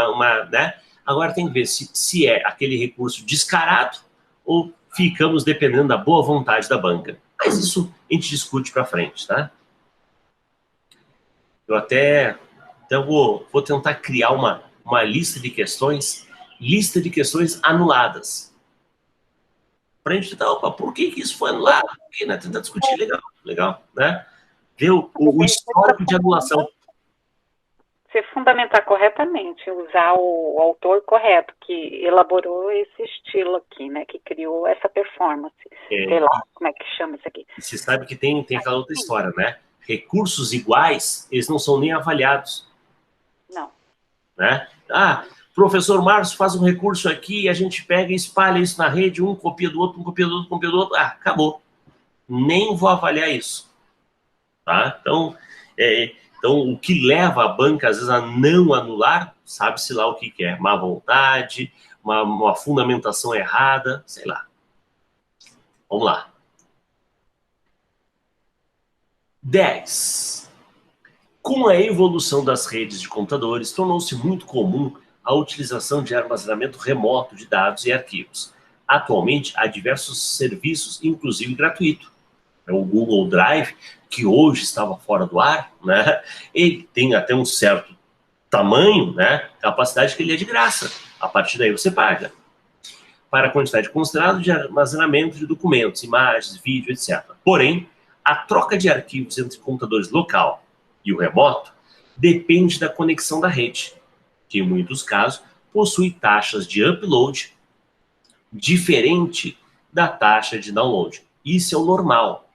né? Agora tem que ver se é aquele recurso descarado ou ficamos dependendo da boa vontade da banca. Mas isso a gente discute para frente, tá? Eu até vou tentar criar uma lista de questões anuladas. Para a gente tentar, por que isso foi anulado? Porque, né, tentar discutir, legal, né? Ver o histórico de anulação. Se fundamentar corretamente, usar o autor correto, que elaborou esse estilo aqui, né, que criou essa performance. Sei lá, como é que chama isso aqui? Você sabe que tem aquela outra história, né? Recursos iguais, eles não são nem avaliados. Não. Né? Professor Márcio faz um recurso aqui, a gente pega e espalha isso na rede, um copia do outro, copia do outro, acabou. Nem vou avaliar isso. Tá? Então, o que leva a banca, às vezes, a não anular, sabe-se lá o que é. Má vontade, uma fundamentação errada, sei lá. Vamos lá. 10. Com a evolução das redes de computadores, tornou-se muito comum a utilização de armazenamento remoto de dados e arquivos. Atualmente, há diversos serviços, inclusive gratuito. O Google Drive, que hoje estava fora do ar, né? Ele tem até um certo tamanho, né, capacidade que ele é de graça. A partir daí você paga. Para a quantidade considerada de armazenamento de documentos, imagens, vídeo, etc. Porém, a troca de arquivos entre computadores local e o remoto depende da conexão da rede, que em muitos casos possui taxas de upload diferente da taxa de download. Isso é o normal.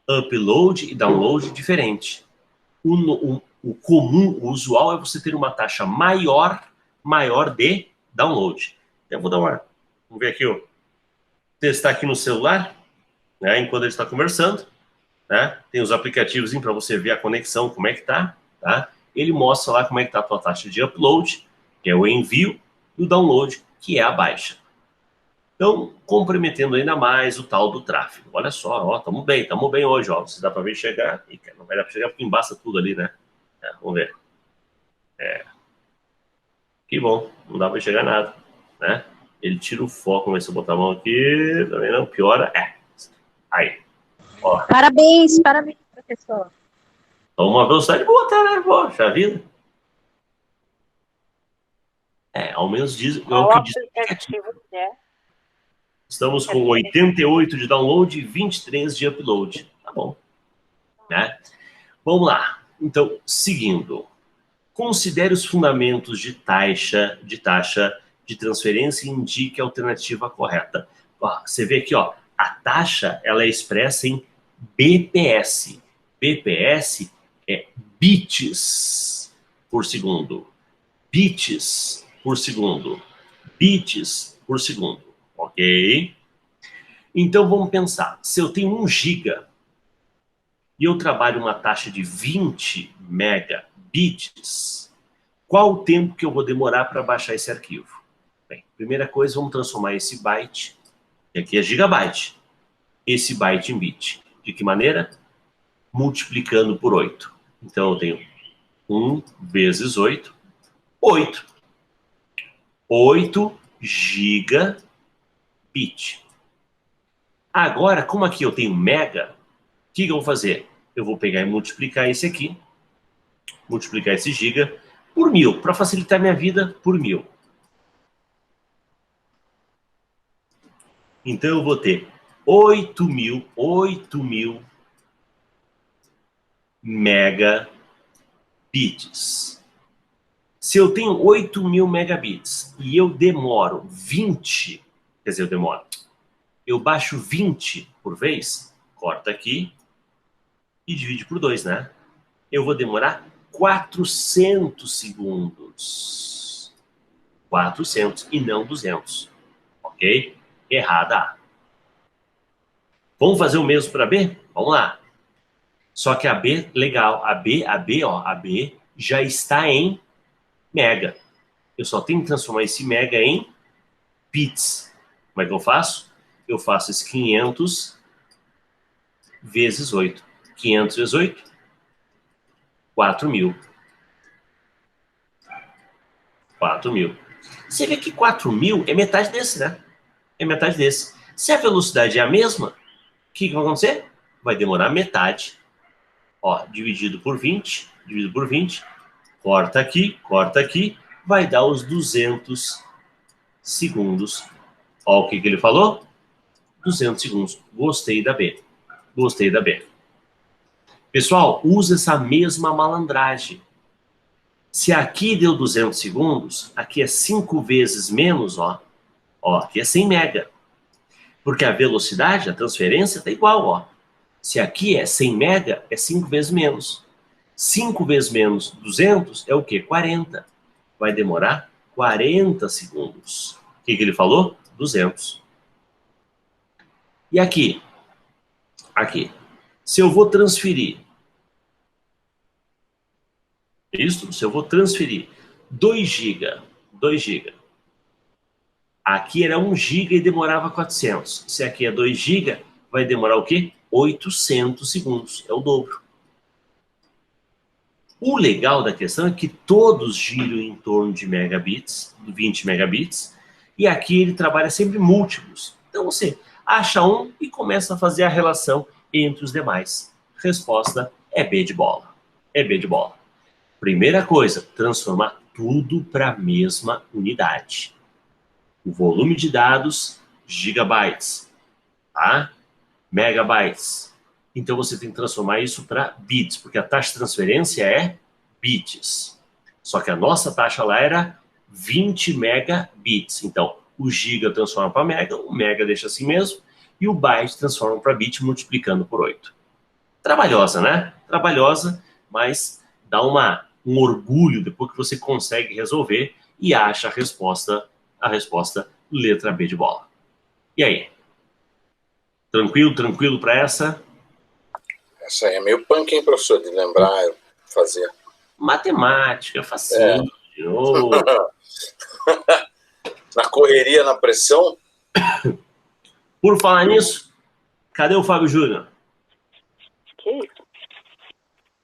Upload e download diferente. O comum, o usual é você ter uma taxa maior de download. Eu vou dar uma... Vamos ver aqui, ó. Testar aqui no celular, né, enquanto ele está conversando. Né? Tem os aplicativos para você ver a conexão, como é que tá. Ele mostra lá como é que tá a tua taxa de upload, que é o envio, e o download, que é a baixa. Então, comprometendo ainda mais o tal do tráfego. Olha só, ó, estamos bem hoje, ó. Se dá para ver chegar, não vai dar para chegar porque embaça tudo ali, né? Vamos ver. Que bom, não dá para chegar nada, né? Ele tira o foco, vamos ver se eu botar a mão aqui, também não, piora, aí, ó. Parabéns, professor. Uma velocidade boa até, né? Poxa vida. Ao menos diz, Qual aplicativo que é? Estamos com 88 de download e 23 de upload. Tá bom. Né? Vamos lá. Então, seguindo. Considere os fundamentos de taxa de transferência e indique a alternativa correta. Ó, você vê aqui, ó, a taxa ela é expressa em BPS. BPS é bits por segundo. Bits por segundo. Bits por segundo. Ok? Então, vamos pensar. Se eu tenho 1 giga e eu trabalho uma taxa de 20 megabits, qual o tempo que eu vou demorar para baixar esse arquivo? Bem, primeira coisa, vamos transformar esse byte, que aqui é gigabyte, esse byte em bit. De que maneira? Multiplicando por 8. Então, eu tenho 1 vezes 8, 8. 8 gigabit. Agora, como aqui eu tenho mega, o que eu vou fazer? Eu vou pegar e multiplicar esse aqui, multiplicar esse giga por 1000, para facilitar minha vida, por 1000. Então, eu vou ter 8.000 megabits. Se eu tenho 8.000 megabits e eu demoro 20, quer dizer, eu baixo 20 por vez, corta aqui e divide por 2, né? Eu vou demorar 400 segundos. 400 e não 200. Ok? Errada A. Vamos fazer o mesmo para B? Vamos lá. Só que a B, legal, a B já está em mega. Eu só tenho que transformar esse mega em bits. Como é que eu faço? Eu faço esse 500 vezes 8. 500 vezes 8, 4.000. 4.000. Você vê que 4.000 é metade desse, né? É metade desse. Se a velocidade é a mesma, o que vai acontecer? Vai demorar metade. Ó, dividido por 20, corta aqui, vai dar os 200 segundos. Ó, o que ele falou? 200 segundos. Gostei da B. Pessoal, usa essa mesma malandragem. Se aqui deu 200 segundos, aqui é 5 vezes menos, ó. Ó, aqui é 100 mega. Porque a velocidade, a transferência está igual, ó. Se aqui é 100 mega, é 5 vezes menos. 5 vezes menos 200 é o quê? 40. Vai demorar 40 segundos. O que ele falou? 200. E aqui? Aqui. Se eu vou transferir, isso? Se eu vou transferir 2 GB, aqui era 1 GB e demorava 400. Se aqui é 2 GB, vai demorar o quê? 800 segundos. É o dobro. O legal da questão é que todos giram em torno de megabits, 20 megabits, e aqui ele trabalha sempre múltiplos. Então você acha um e começa a fazer a relação entre os demais. Resposta é B de bola. É B de bola. Primeira coisa, transformar tudo para a mesma unidade. O volume de dados, gigabytes, tá? Megabytes. Então você tem que transformar isso para bits, porque a taxa de transferência é bits. Só que a nossa taxa lá era 20 megabits. Então, o giga transforma para mega, o mega deixa assim mesmo, e o byte transforma para bit multiplicando por 8. Trabalhosa, né? Trabalhosa, mas dá um orgulho depois que você consegue resolver e acha a resposta letra B de bola. E aí? Tranquilo para essa? Essa aí é meio punk, hein, professor, de lembrar, fazer. Matemática, facinho. Na correria, na pressão. Por falar nisso, cadê o Fábio Júnior? Que isso?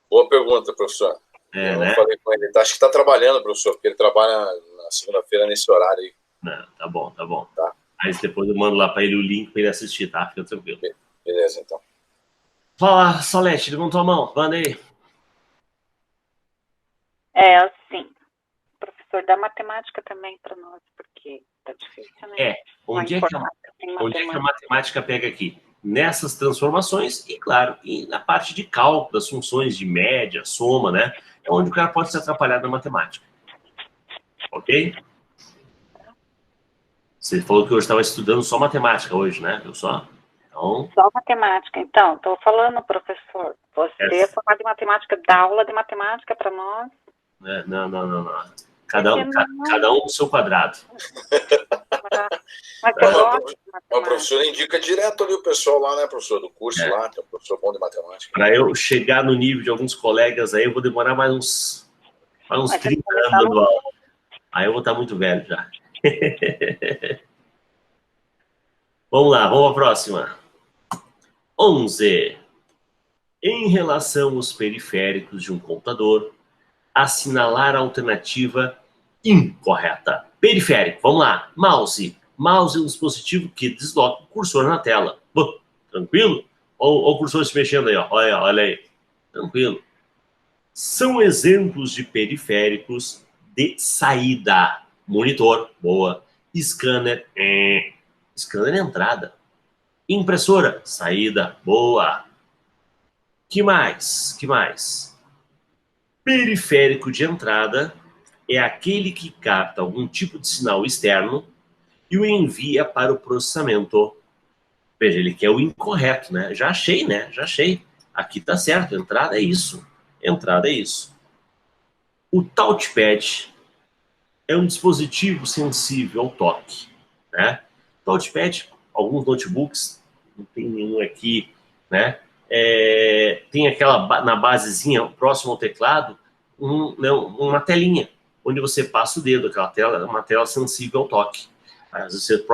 Boa pergunta, professor. Eu não falei com ele. Acho que está trabalhando, professor, porque ele trabalha na segunda-feira nesse horário aí. Não, tá bom. Tá. Aí depois eu mando lá para ele o link para ele assistir, tá? Fica tranquilo. Beleza, então. Fala, Solete, levantou a mão. Manda aí. Assim, professor, dá matemática também para nós, porque tá difícil, né? Onde é que a matemática pega aqui? Nessas transformações e, claro, e na parte de cálculo, das funções de média, soma, né? É onde o cara pode se atrapalhar na matemática. Ok? Você falou que hoje estava estudando só matemática hoje, né? Viu só? Então... Só matemática. Então, estou falando, professor, você é formado em matemática, dá aula de matemática para nós? Não. Cada um no seu quadrado. O professor indica direto ali o pessoal lá, né, professor, do curso lá, que é um professor bom de matemática. Para eu chegar no nível de alguns colegas aí, eu vou demorar mais uns 30 anos dando aula. Aí eu vou estar muito velho já. Vamos lá, vamos à próxima. 11. Em relação aos periféricos de um computador, assinalar a alternativa incorreta. Periférico, vamos lá. Mouse. Mouse é um dispositivo que desloca o cursor na tela. Tranquilo? Olha o cursor se mexendo aí, ó. Olha aí. Tranquilo. São exemplos de periféricos de saída. Monitor, boa. Scanner, scanner é entrada. Impressora, saída, boa. Que mais? Periférico de entrada é aquele que capta algum tipo de sinal externo e o envia para o processamento. Veja, ele quer o incorreto, né? Já achei. Aqui tá certo, entrada é isso. O touchpad é um dispositivo sensível ao toque, né? Touchpad, alguns notebooks, não tem nenhum aqui, né? Tem aquela, na basezinha, próximo ao teclado, uma telinha, onde você passa o dedo, aquela tela, uma tela sensível ao toque. Às vezes você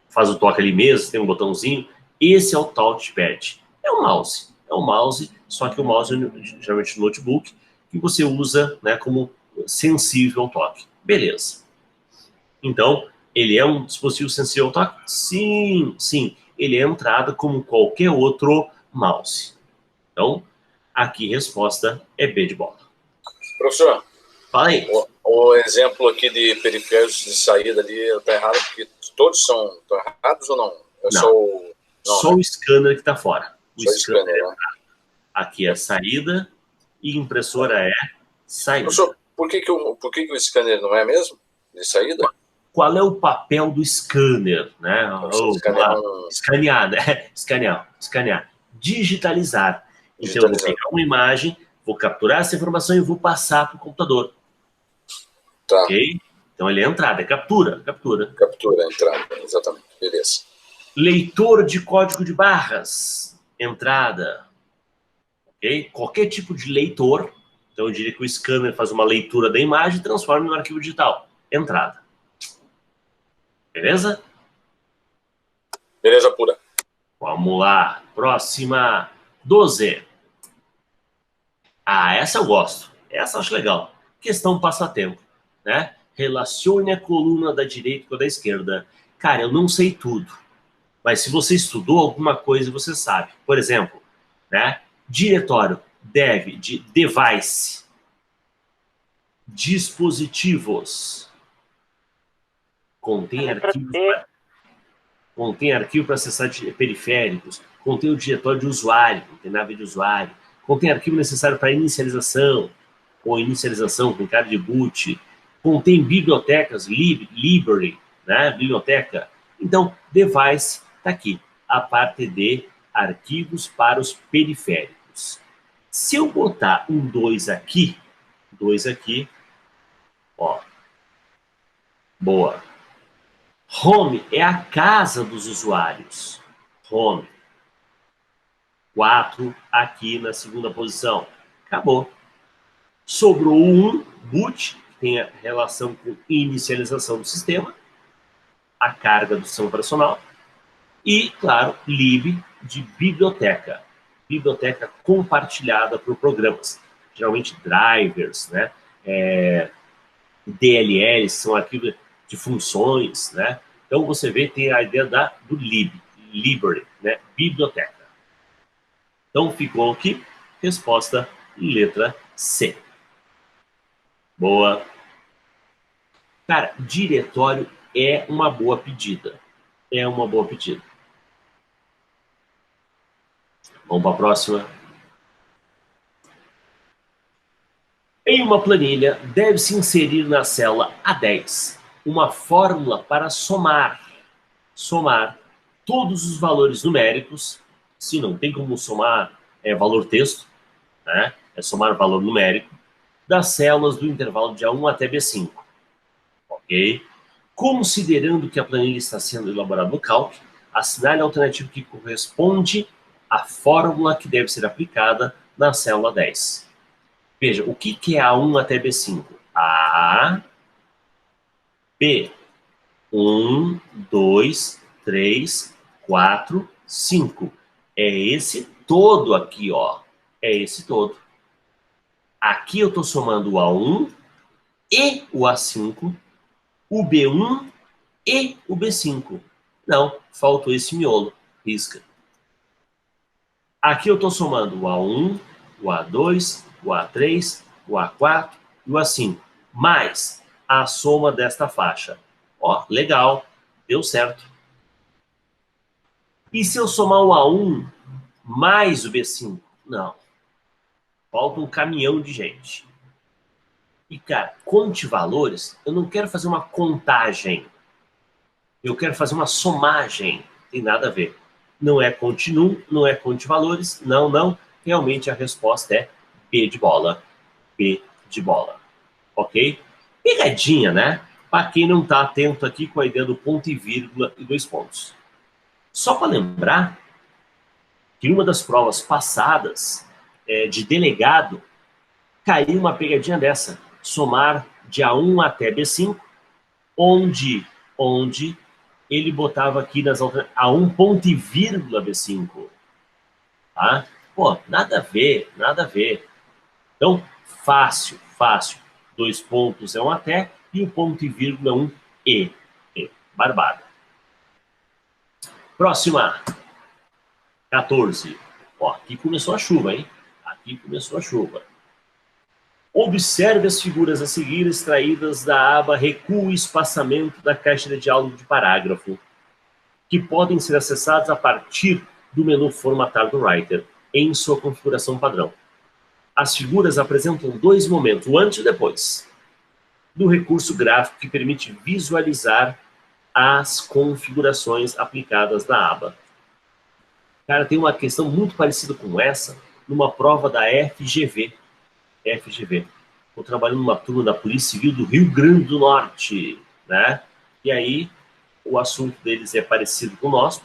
faz o toque ali mesmo, tem um botãozinho, esse é o touchpad. É um mouse, só que o mouse, geralmente no notebook, que você usa, né, como sensível ao toque. Beleza. Então, ele é um dispositivo sensível ao toque? Sim. Ele é entrada como qualquer outro mouse. Então, aqui a resposta é B de bola. Professor, fala aí. O exemplo aqui de periféricos de saída ali está errado, porque todos estão errados ou não? Só o scanner que está fora. O scanner, né? Aqui é saída e impressora é saída. Professor, por que o scanner não é mesmo de saída? Qual é o papel do scanner, né? Escanear, né? Escanear. Digitalizar. Então, eu vou pegar uma imagem, vou capturar essa informação e vou passar para o computador. Tá. Ok? Então, ele é entrada, é captura. Captura, entrada, exatamente. Beleza. Leitor de código de barras. Entrada. Ok? Qualquer tipo de leitor. Então, eu diria que o scanner faz uma leitura da imagem e transforma no arquivo digital. Entrada. Beleza? Beleza pura. Vamos lá. Próxima. 12. Essa eu gosto. Essa eu acho legal. Questão passatempo, né? Relacione a coluna da direita com a da esquerda. Cara, eu não sei tudo. Mas se você estudou alguma coisa, você sabe. Por exemplo, né? Diretório, dev, de device. dispositivos. Contém arquivo para acessar periféricos. Contém o diretório de usuário, contém nave de usuário. Contém arquivo necessário para inicialização, ou inicialização com cara de boot. Contém bibliotecas, library, né? Biblioteca. Então, device está aqui, a parte de arquivos para os periféricos. Se eu botar um 2 aqui, ó, boa. Home é a casa dos usuários. Home. 4 aqui na segunda posição. Acabou. Sobrou um boot, que tem a relação com inicialização do sistema, a carga do sistema operacional, e, claro, lib de biblioteca. Biblioteca compartilhada por programas. Geralmente drivers, né? DLLs, são arquivos de funções, né? Então, você vê, tem a ideia do library, né? Biblioteca. Então, ficou aqui, resposta, letra C. Boa. Cara, diretório é uma boa pedida. É uma boa pedida. Vamos para a próxima. Em uma planilha, deve-se inserir na célula A10 uma fórmula para somar todos os valores numéricos. Se não tem como somar valor texto, né? É somar valor numérico das células do intervalo de A1 até B5. Ok? Considerando que a planilha está sendo elaborada no Calc, assinale a alternativa que corresponde à fórmula que deve ser aplicada na célula 10. Veja, o que é A1 até B5? A, B, 1, 2, 3, 4, 5. É esse todo aqui, ó. É esse todo. Aqui eu estou somando o A1 e o A5, o B1 e o B5. Não, faltou esse miolo. Risca. Aqui eu estou somando o A1, o A2, o A3, o A4 e o A5. Mais a soma desta faixa. Ó, legal. Deu certo. E se eu somar o A1 mais o B5? Não. Falta um caminhão de gente. E, cara, conte valores, eu não quero fazer uma contagem. Eu quero fazer uma somagem. Tem nada a ver. Não é conte num, não é conte valores. Não, não. Realmente a resposta é B de bola. B de bola. Ok? Pegadinha, né? Para quem não está atento aqui com a ideia do ponto e vírgula e 2 pontos. Só para lembrar que uma das provas passadas de delegado caiu uma pegadinha dessa. Somar de A1 até B5, onde ele botava aqui nas A1 ponto e vírgula B5. Tá? Pô, nada a ver, nada a ver. Então, fácil. 2 pontos é um até e o ponto e vírgula é um e. Barbada. Próxima. 14. Ó, aqui começou a chuva, hein? Aqui começou a chuva. Observe as figuras a seguir extraídas da aba Recuo e Espaçamento da caixa de diálogo de parágrafo, que podem ser acessados a partir do menu Formatar do Writer, em sua configuração padrão. As figuras apresentam 2 momentos, o antes e depois, do recurso gráfico que permite visualizar as configurações aplicadas na aba. Cara, tem uma questão muito parecida com essa numa prova da FGV. Estou trabalhando numa turma da Polícia Civil do Rio Grande do Norte, né? E aí o assunto deles é parecido com o nosso,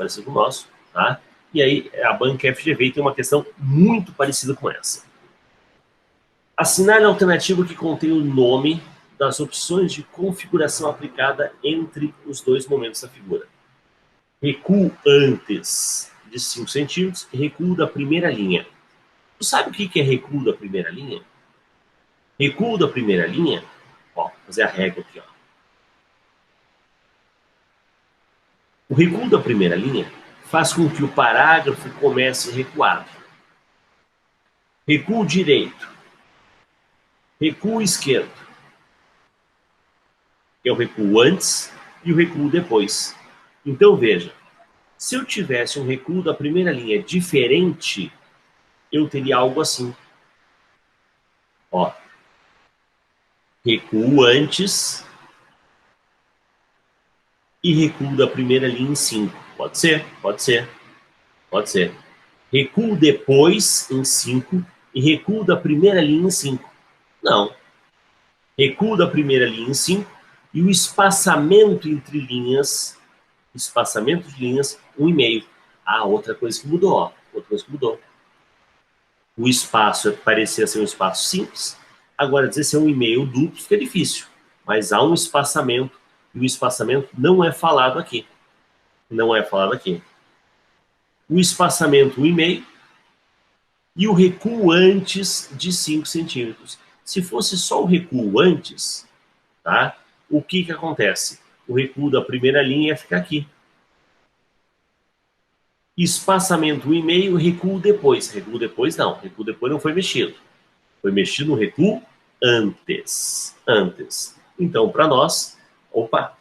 tá? E aí a banca FGV tem uma questão muito parecida com essa. Assinale a alternativa que contém o nome das opções de configuração aplicada entre os 2 momentos da figura. Recuo antes de 5 centímetros e recuo da primeira linha. Tu sabe o que é recuo da primeira linha? Recuo da primeira linha, ó, vou fazer a régua aqui, ó. O recuo da primeira linha faz com que o parágrafo comece recuado. Recuo direito. Recuo esquerdo. que é o recuo antes e o recuo depois. Então, veja, se eu tivesse um recuo da primeira linha diferente, eu teria algo assim. Ó, recuo antes e recuo da primeira linha em 5. Pode ser, pode ser, pode ser. Recuo depois em 5 e recuo da primeira linha em 5. Não. Recuo da primeira linha em 5 e o espaçamento entre linhas, espaçamento de linhas, 1,5. Ah, outra coisa que mudou, ó. Outra coisa que mudou. O espaço parecia ser um espaço simples, agora dizer se é 1,5 duplo fica difícil, mas há um espaçamento, e o espaçamento não é falado aqui. Não é falado aqui. O espaçamento 1,5 e o recuo antes de 5 centímetros. Se fosse só o recuo antes, tá? O que acontece? O recuo da primeira linha ia ficar aqui. Espaçamento 1,5, recuo depois. Recuo depois não. Recuo depois não foi mexido. Foi mexido no recuo antes. Antes. Então, para nós, opa,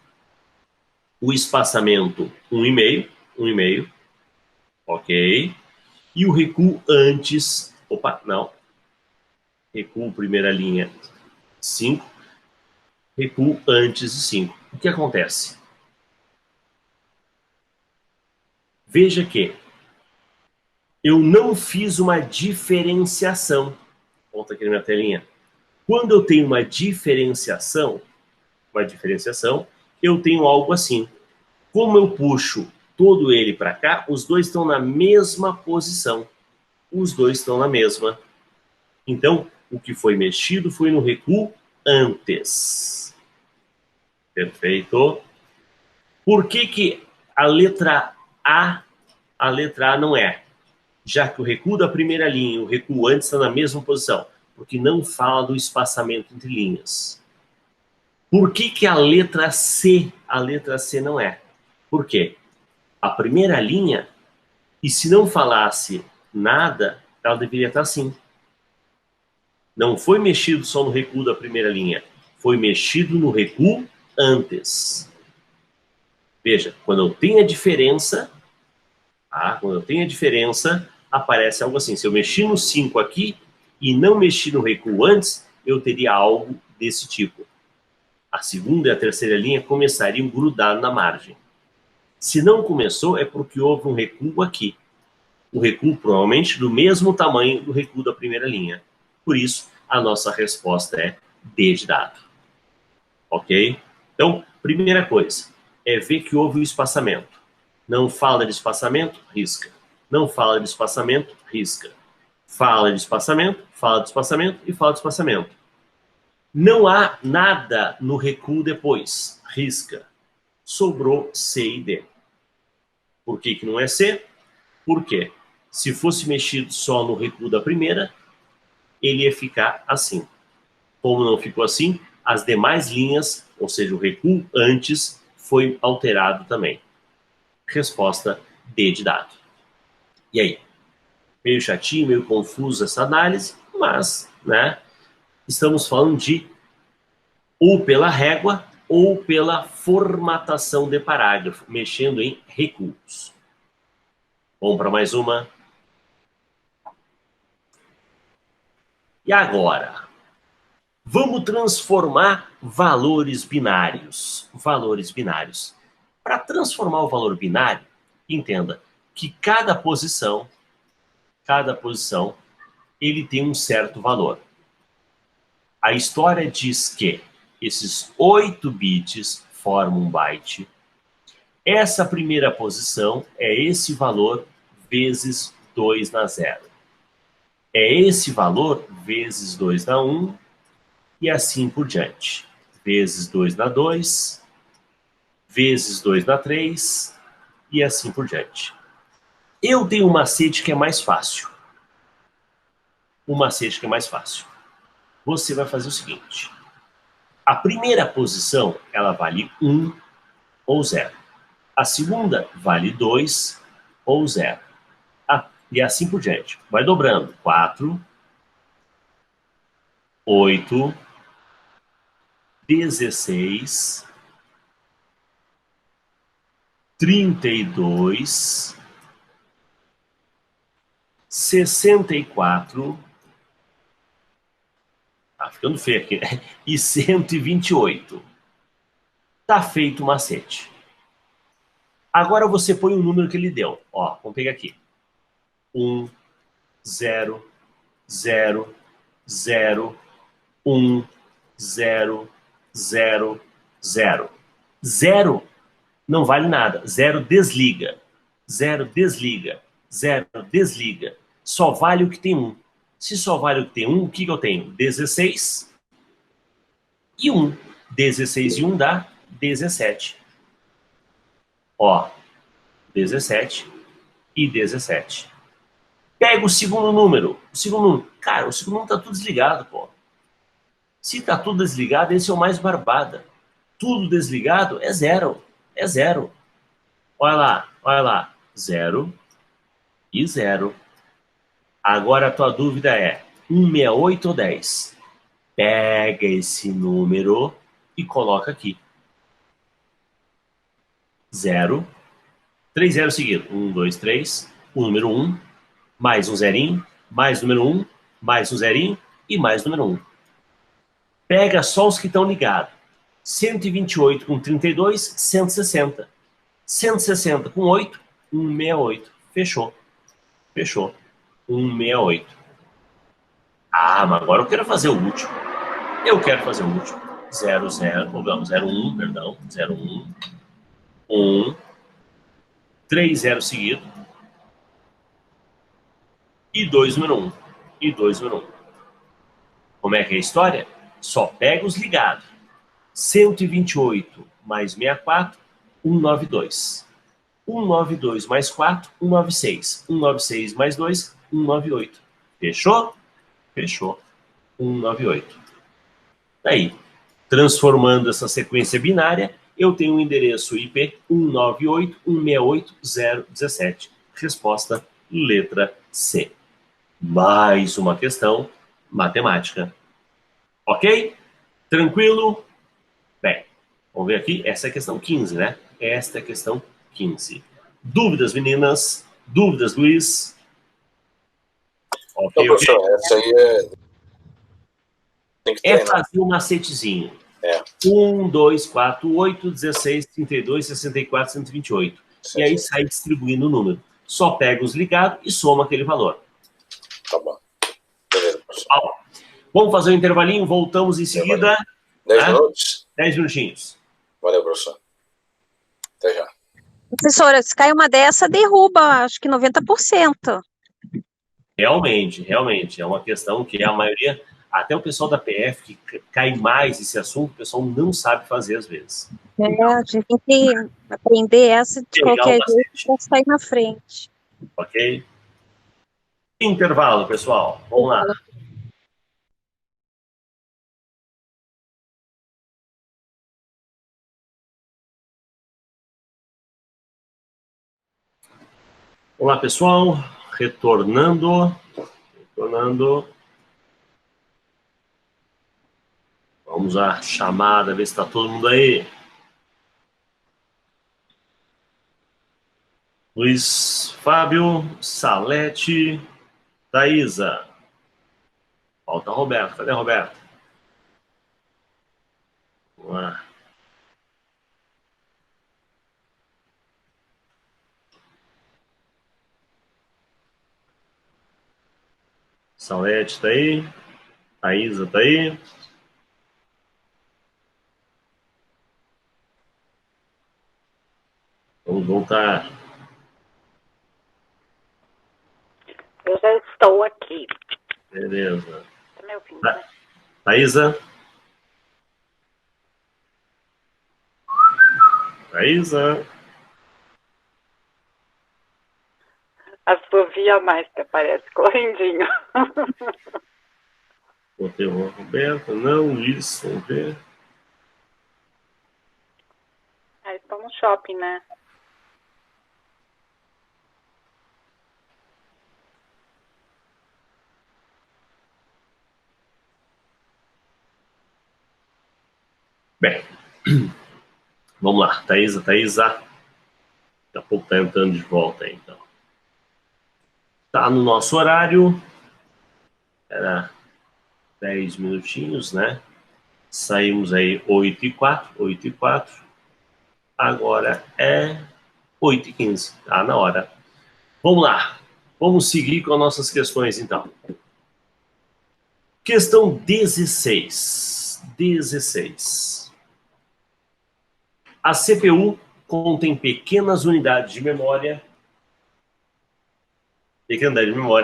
o espaçamento 1,5, ok. E o recuo antes, opa, não. Recuo primeira linha 5, recuo antes de 5. O que acontece? Veja que eu não fiz uma diferenciação. Volta aqui na minha telinha. Quando eu tenho uma diferenciação, eu tenho algo assim. Como eu puxo todo ele para cá, os dois estão na mesma posição. Os dois estão na mesma. Então, o que foi mexido foi no recuo antes. Perfeito. Por que a letra A não é? Já que o recuo da primeira linha e o recuo antes estão na mesma posição. Porque não fala do espaçamento entre linhas. Por que a letra C não é? Por quê? A primeira linha, e se não falasse nada, ela deveria estar assim. Não foi mexido só no recuo da primeira linha, foi mexido no recuo antes. Veja, quando eu tenho a diferença, aparece algo assim. Se eu mexi no 5 aqui e não mexi no recuo antes, eu teria algo desse tipo. A segunda e a terceira linha começariam grudados na margem. Se não começou, é porque houve um recuo aqui. O recuo provavelmente do mesmo tamanho do recuo da primeira linha. Por isso, a nossa resposta é D de dado. Ok? Então, primeira coisa, é ver que houve o espaçamento. Não fala de espaçamento, risca. Não fala de espaçamento, risca. Fala de espaçamento e fala de espaçamento. Não há nada no recuo depois, risca. Sobrou C e D. Por que não é C? Porque se fosse mexido só no recuo da primeira, ele ia ficar assim. Como não ficou assim, as demais linhas, ou seja, o recuo antes, foi alterado também. Resposta D de dado. E aí? Meio chatinho, meio confuso essa análise, mas, né, estamos falando de ou pela régua ou pela formatação de parágrafo, mexendo em recuos. Vamos para mais uma. E agora? Vamos transformar valores binários. Valores binários. Para transformar o valor binário, entenda que cada posição, ele tem um certo valor. A história diz que esses 8 bits formam um byte. Essa primeira posição é esse valor vezes 2 na 0. É esse valor vezes 2 na 1 e assim por diante. Vezes 2 na 2, vezes 2 na 3 e assim por diante. Eu tenho um macete que é mais fácil. Você vai fazer o seguinte. A primeira posição, ela vale 1 ou 0. A segunda vale 2 ou 0. E assim por diante. Vai dobrando. 4, 8, 16 32, 64, tá ficando feio aqui, né? E 128. Tá feito o macete. Agora você põe o número que ele deu. Ó, vamos pegar aqui. 1, 0, 0, 0, 1, 0, 0, 0. 0 não vale nada. 0 desliga. 0 desliga. 0 desliga. Só vale o que tem 1. Se só vale o que tem 1, o que eu tenho? 16 e 1. 16 e 1 dá 17. Ó, 17 e 17. Pega o segundo número. O segundo número. Cara, o segundo número tá tudo desligado, pô. Se tá tudo desligado, esse é o mais barbada. Tudo desligado é 0. É 0. Olha lá, olha lá. 0 e 0. Agora a tua dúvida é 168 ou 10? Pega esse número e coloca aqui. 0. 3 zeros seguidos. 1, 2, 3. O número 1, mais um zerinho, mais número 1, mais um zerinho e mais número 1. Pega só os que estão ligados. 128 com 32, 160. 160 com 8, 168. Fechou. Fechou. 168. Ah, mas agora eu quero fazer o último. Eu quero fazer o último. 0, 0, 01, perdão. 01, 1, 3 zeros seguidos. E 2 número 1. E 2 número 1. Como é que é a história? Só pega os ligados. 128 mais 64, 192. 192 mais 4, 196. 196 mais 2, 198. Fechou? Fechou. 198. Daí, transformando essa sequência binária, eu tenho um endereço IP 198.168.017. Resposta, letra C. Mais uma questão matemática. Ok? Tranquilo? Bem, vamos ver aqui. Essa é a questão 15, né? Esta é a questão 15. Dúvidas, meninas? Dúvidas, Luiz? Ok, professor, essa aí tem que treinar. Fazer um macetezinho. 1, 2, 4, 8, 16, 32, 64, 128. Sim, e aí sai distribuindo o número. Só pega os ligados e soma aquele valor. Tá bom. Beleza, professor. Vamos fazer um intervalinho, voltamos em seguida. 10 minutos? 10 minutinhos. Valeu, professor. Até já. Professora, se cai uma dessa, derruba, acho que 90%. Realmente, realmente. É uma questão que a maioria, até o pessoal da PF, que cai mais esse assunto, o pessoal não sabe fazer às vezes. A gente tem que aprender essa de qualquer jeito para sair na frente. Ok? Intervalo, pessoal. Vamos lá. Olá, pessoal. Retornando. Vamos à chamada, ver se está todo mundo aí. Luiz Fábio, Salete, Thaisa. Falta Roberto. Cadê Roberto? Vamos lá. Salete tá aí. Thaisa tá aí. Vamos voltar. Eu já estou aqui. Beleza. Tá me ouvindo, né? Thaisa? Thaisa? Assovia mais, que parece correndinho. Botei o Roberto. Não, isso. Vamos ver. Aí estão no shopping, né? Bem, vamos lá. Thaisa. Daqui a pouco está entrando de volta aí, então. Tá no nosso horário. Era 10 minutinhos, né? Saímos aí 8h04. Agora é 8h15. Tá na hora. Vamos lá. Vamos seguir com as nossas questões, então. Questão 16. A CPU contém pequenas unidades de memória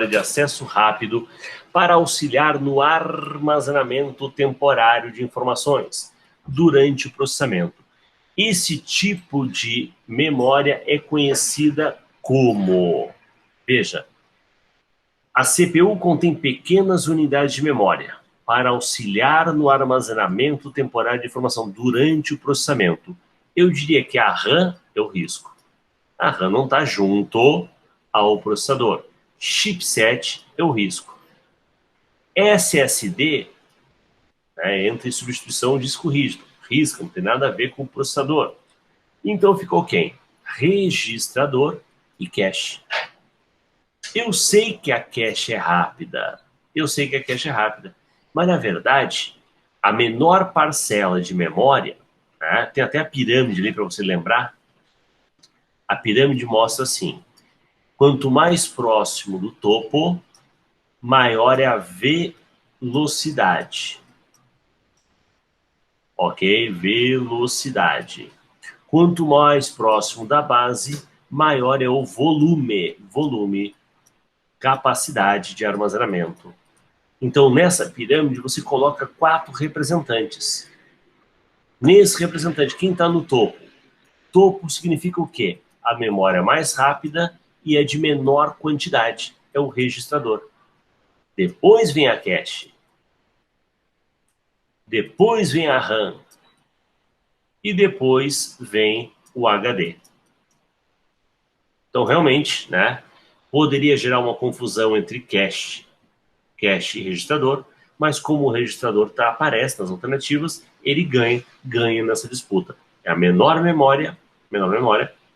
de acesso rápido para auxiliar no armazenamento temporário de informações durante o processamento. Esse tipo de memória é conhecida como... Veja, a CPU contém pequenas unidades de memória para auxiliar no armazenamento temporário de informação durante o processamento. Eu diria que a RAM é o risco. A RAM não está junto ao processador. Chipset é o risco. SSD, né, entra em substituição de disco rígido. Risco, não tem nada a ver com o processador. Então ficou quem? Registrador e cache. Eu sei que a cache é rápida. Mas, na verdade, a menor parcela de memória, né, tem até a pirâmide ali para você lembrar. A pirâmide mostra assim: quanto mais próximo do topo, maior é a velocidade. Ok? Velocidade. Quanto mais próximo da base, maior é o volume. Capacidade de armazenamento. Então, nessa pirâmide, você coloca 4 representantes. Nesse representante, quem está no topo? Topo significa o quê? A memória mais rápida e é de menor quantidade. É o registrador. Depois vem a cache. Depois vem a RAM. E depois vem o HD. Então, realmente, né, poderia gerar uma confusão entre cache e registrador, mas como o registrador aparece nas alternativas, ele ganha nessa disputa. É a menor memória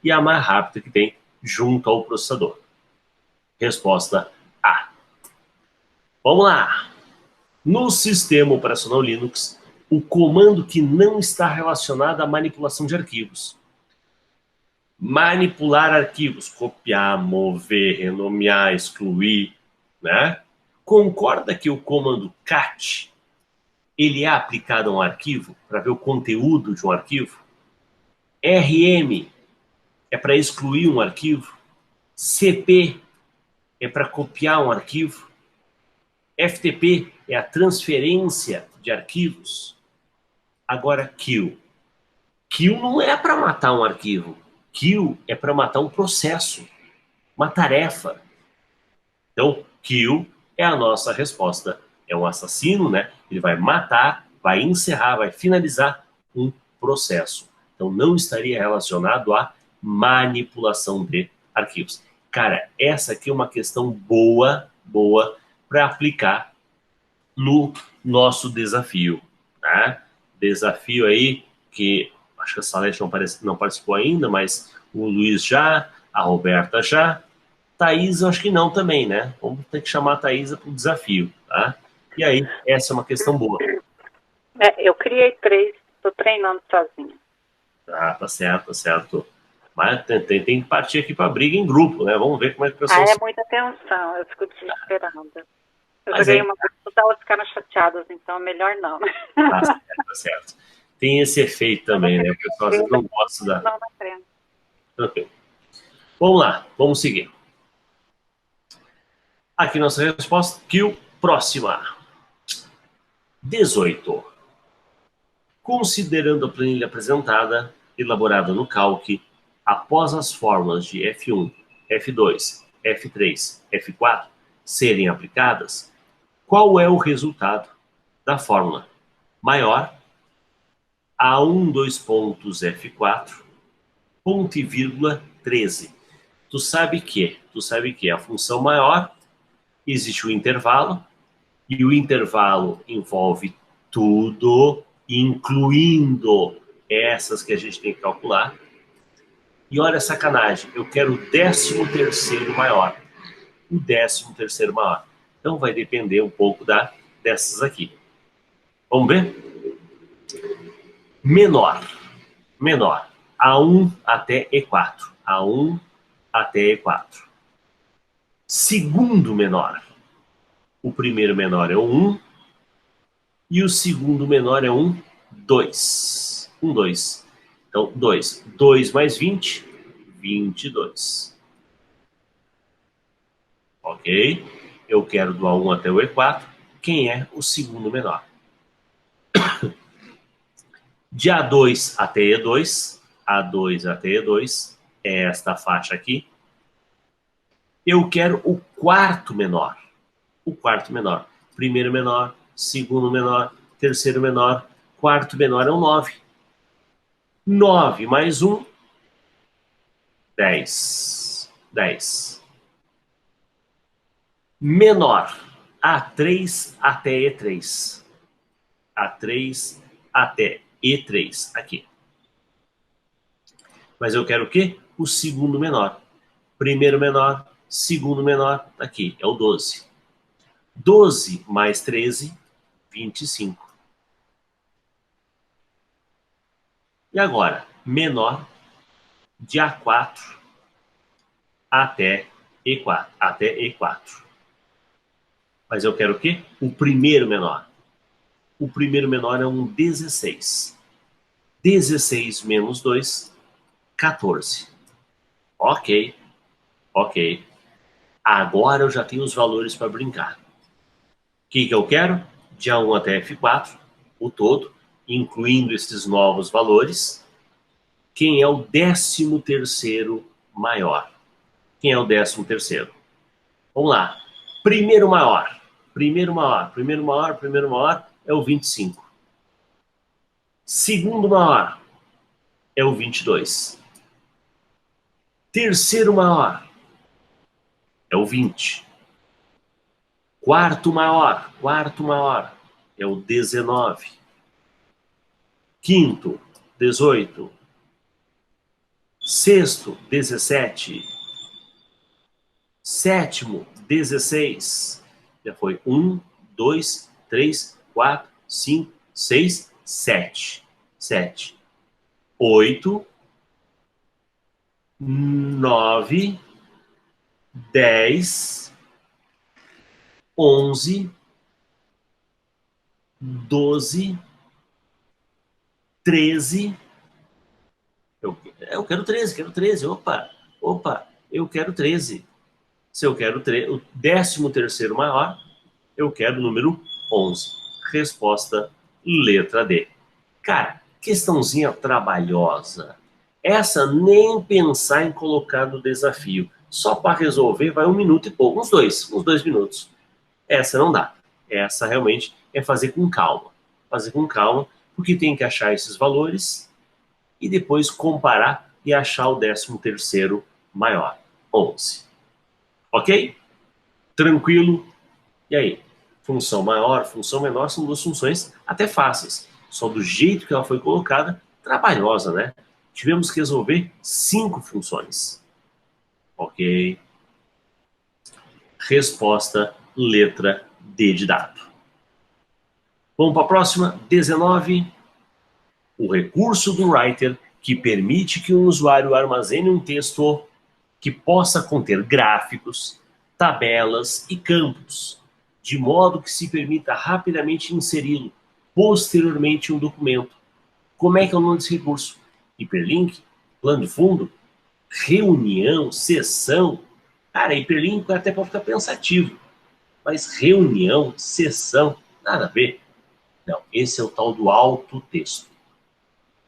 e a mais rápida que tem junto ao processador. Resposta A. Vamos lá. No sistema operacional Linux, o comando que não está relacionado à manipulação de arquivos. Manipular arquivos, copiar, mover, renomear, excluir, né? Concorda que o comando cat, ele é aplicado a um arquivo para ver o conteúdo de um arquivo? RM é para excluir um arquivo? CP é para copiar um arquivo? FTP é a transferência de arquivos? Agora, kill. Kill não é para matar um arquivo. Kill é para matar um processo, uma tarefa. Então, kill é a nossa resposta. É um assassino, né? Ele vai matar, vai encerrar, vai finalizar um processo. Então, não estaria relacionado à manipulação de arquivos. Cara, essa aqui é uma questão boa para aplicar no nosso desafio, tá? Desafio aí que acho que a Salete não participou ainda, mas o Luiz já, a Roberta já, Thaís acho que não também, né? Vamos ter que chamar a Thaísa para o desafio, tá? E aí, essa é uma questão boa. Eu criei 3, estou treinando sozinha. Tá certo. Mas tem que partir aqui para briga em grupo, né? Vamos ver como é que o pessoal... é muita tensão, eu fico desesperada. Eu joguei uma coisa, elas ficaram chateadas, então é melhor não. Tá certo. Tem esse efeito também, né? O pessoal às vezes não gosta da... Não aprendo. Ok. Vamos lá, vamos seguir. Aqui nossa resposta, kill, próxima. 18. Considerando a planilha apresentada, elaborada no Calc, após as fórmulas de F1, F2, F3, F4 serem aplicadas, qual é o resultado da fórmula? Maior A1, 2 pontos F4, ponto e vírgula 13. Tu sabe que a função maior existe o intervalo, e o intervalo envolve tudo, incluindo essas que a gente tem que calcular. E olha a sacanagem, eu quero o 13º maior. O 13º maior. Então vai depender um pouco dessas aqui. Vamos ver? Menor. Menor. A1 até E4. A1 até E4. Segundo menor. O primeiro menor é o 1. E o segundo menor é um 2. Um 2. Então, 2. 2 mais 20, 22. Ok? Eu quero do A1 até o E4. Quem é o segundo menor? De A2 até E2. A2 até E2. É esta faixa aqui. Eu quero o quarto menor. O quarto menor. Primeiro menor, segundo menor, terceiro menor, quarto menor é o 9. 9 mais 1, 10. 10. Menor, A3 até E3. A3 até E3, aqui. Mas eu quero o quê? O segundo menor. Primeiro menor, segundo menor, aqui, é o 12. 12 mais 13, 25. E agora, menor de A4 até E4. Até E4. Mas eu quero o quê? O primeiro menor. O primeiro menor é um 16. 16 menos 2, 14. Ok. Ok. Agora eu já tenho os valores para brincar. O que eu quero? De A1 até F4, o todo, incluindo esses novos valores. Quem é o 13º maior? Quem é o 13º? Vamos lá. Primeiro maior. Primeiro maior. Primeiro maior. Primeiro maior é o 25. Segundo maior é o 22. Terceiro maior é o 20. Quarto maior é o 19. Quinto, 18. Sexto, 17. Sétimo, 16. Já foi 1, 2, 3, 4, 5, 6, 7. 7. 8, 9, 10, 11, 12, 13. Eu quero 13. Opa, eu quero 13. Se eu quero o 13º maior, eu quero o número 11. Resposta, letra D. Cara, questãozinha trabalhosa. Essa nem pensar em colocar no desafio. Só para resolver vai 1 minuto e pouco, uns dois minutos. Essa não dá. Essa realmente é fazer com calma. Fazer com calma, porque tem que achar esses valores e depois comparar e achar o 13º maior, 11. Ok? Tranquilo? E aí? Função maior, função menor são duas funções até fáceis. Só do jeito que ela foi colocada, trabalhosa, né? Tivemos que resolver 5 funções. Ok? Resposta, letra D de dado. Vamos para a próxima, 19. O recurso do Writer que permite que um usuário armazene um texto que possa conter gráficos, tabelas e campos, de modo que se permita rapidamente inseri-lo posteriormente em um documento. Como é que é o nome desse recurso? Hiperlink? Plano de fundo? Reunião? Sessão? Cara, hiperlink até pode ficar pensativo, mas reunião, sessão, nada a ver. Não, esse é o tal do autotexto.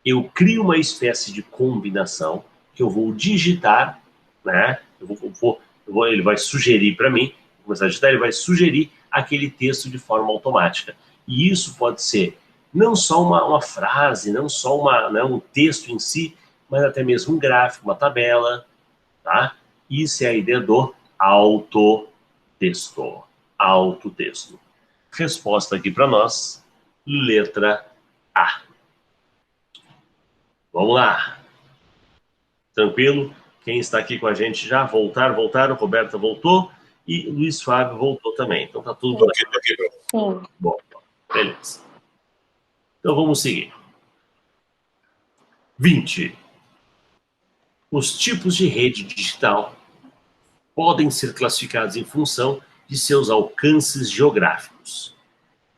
Eu crio uma espécie de combinação que eu vou digitar, né? Ele vai sugerir para mim, vou começar a digitar, ele vai sugerir aquele texto de forma automática. E isso pode ser não só uma frase, não só um texto em si, mas até mesmo um gráfico, uma tabela, tá? Isso é a ideia do autotexto. Autotexto. Resposta aqui para nós, letra A. Vamos lá. Tranquilo? Quem está aqui com a gente já voltaram. Roberta voltou e Luiz Fábio voltou também. Então tá tudo bem. Sim. Bom, beleza. Então vamos seguir. 20. Os tipos de rede digital podem ser classificados em função de seus alcances geográficos.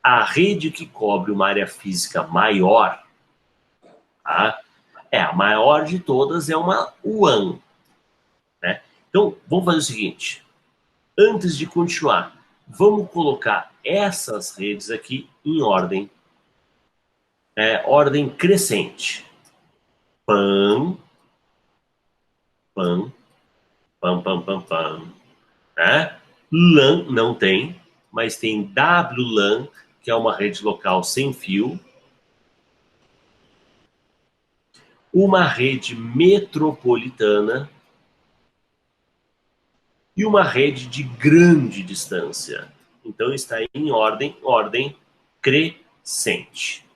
A rede que cobre uma área física maior, tá? A maior de todas é uma WAN, né? Então, vamos fazer o seguinte. Antes de continuar, vamos colocar essas redes aqui em ordem. Ordem crescente. PAN, PAN, PAN, PAN, PAN, PAN. Né? LAN não tem, mas tem WLAN, que é uma rede local sem fio. Uma rede metropolitana e uma rede de grande distância. Então está em ordem crescente.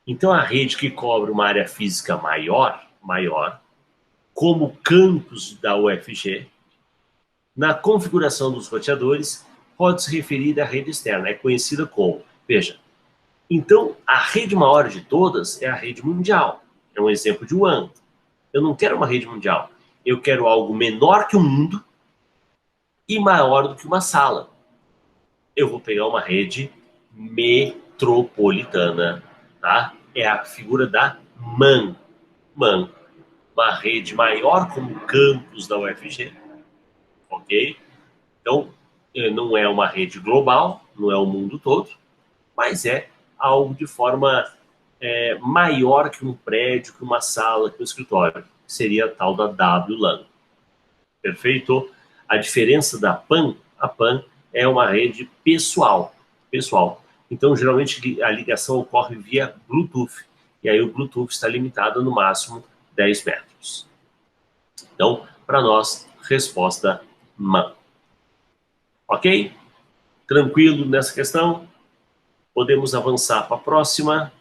Então a rede que cobre uma área física maior, como o campus da UFG, na configuração dos roteadores, pode se referir à rede externa, é conhecida como, veja, então a rede maior de todas é a rede mundial, é um exemplo de WAN. Eu não quero uma rede mundial, eu quero algo menor que o mundo e maior do que uma sala. Eu vou pegar uma rede metropolitana, tá? É a figura da MAN. MAN, uma rede maior como o campus da UFG, ok? Então, não é uma rede global, não é o mundo todo, mas é algo de forma maior que um prédio, que uma sala, que um escritório. Seria a tal da WLAN. Perfeito? A diferença da PAN, a PAN é uma rede pessoal. Então, geralmente, a ligação ocorre via Bluetooth. E aí o Bluetooth está limitado no máximo 10 metros. Então, para nós, resposta MAN. Ok? Tranquilo nessa questão? Podemos avançar para a próxima.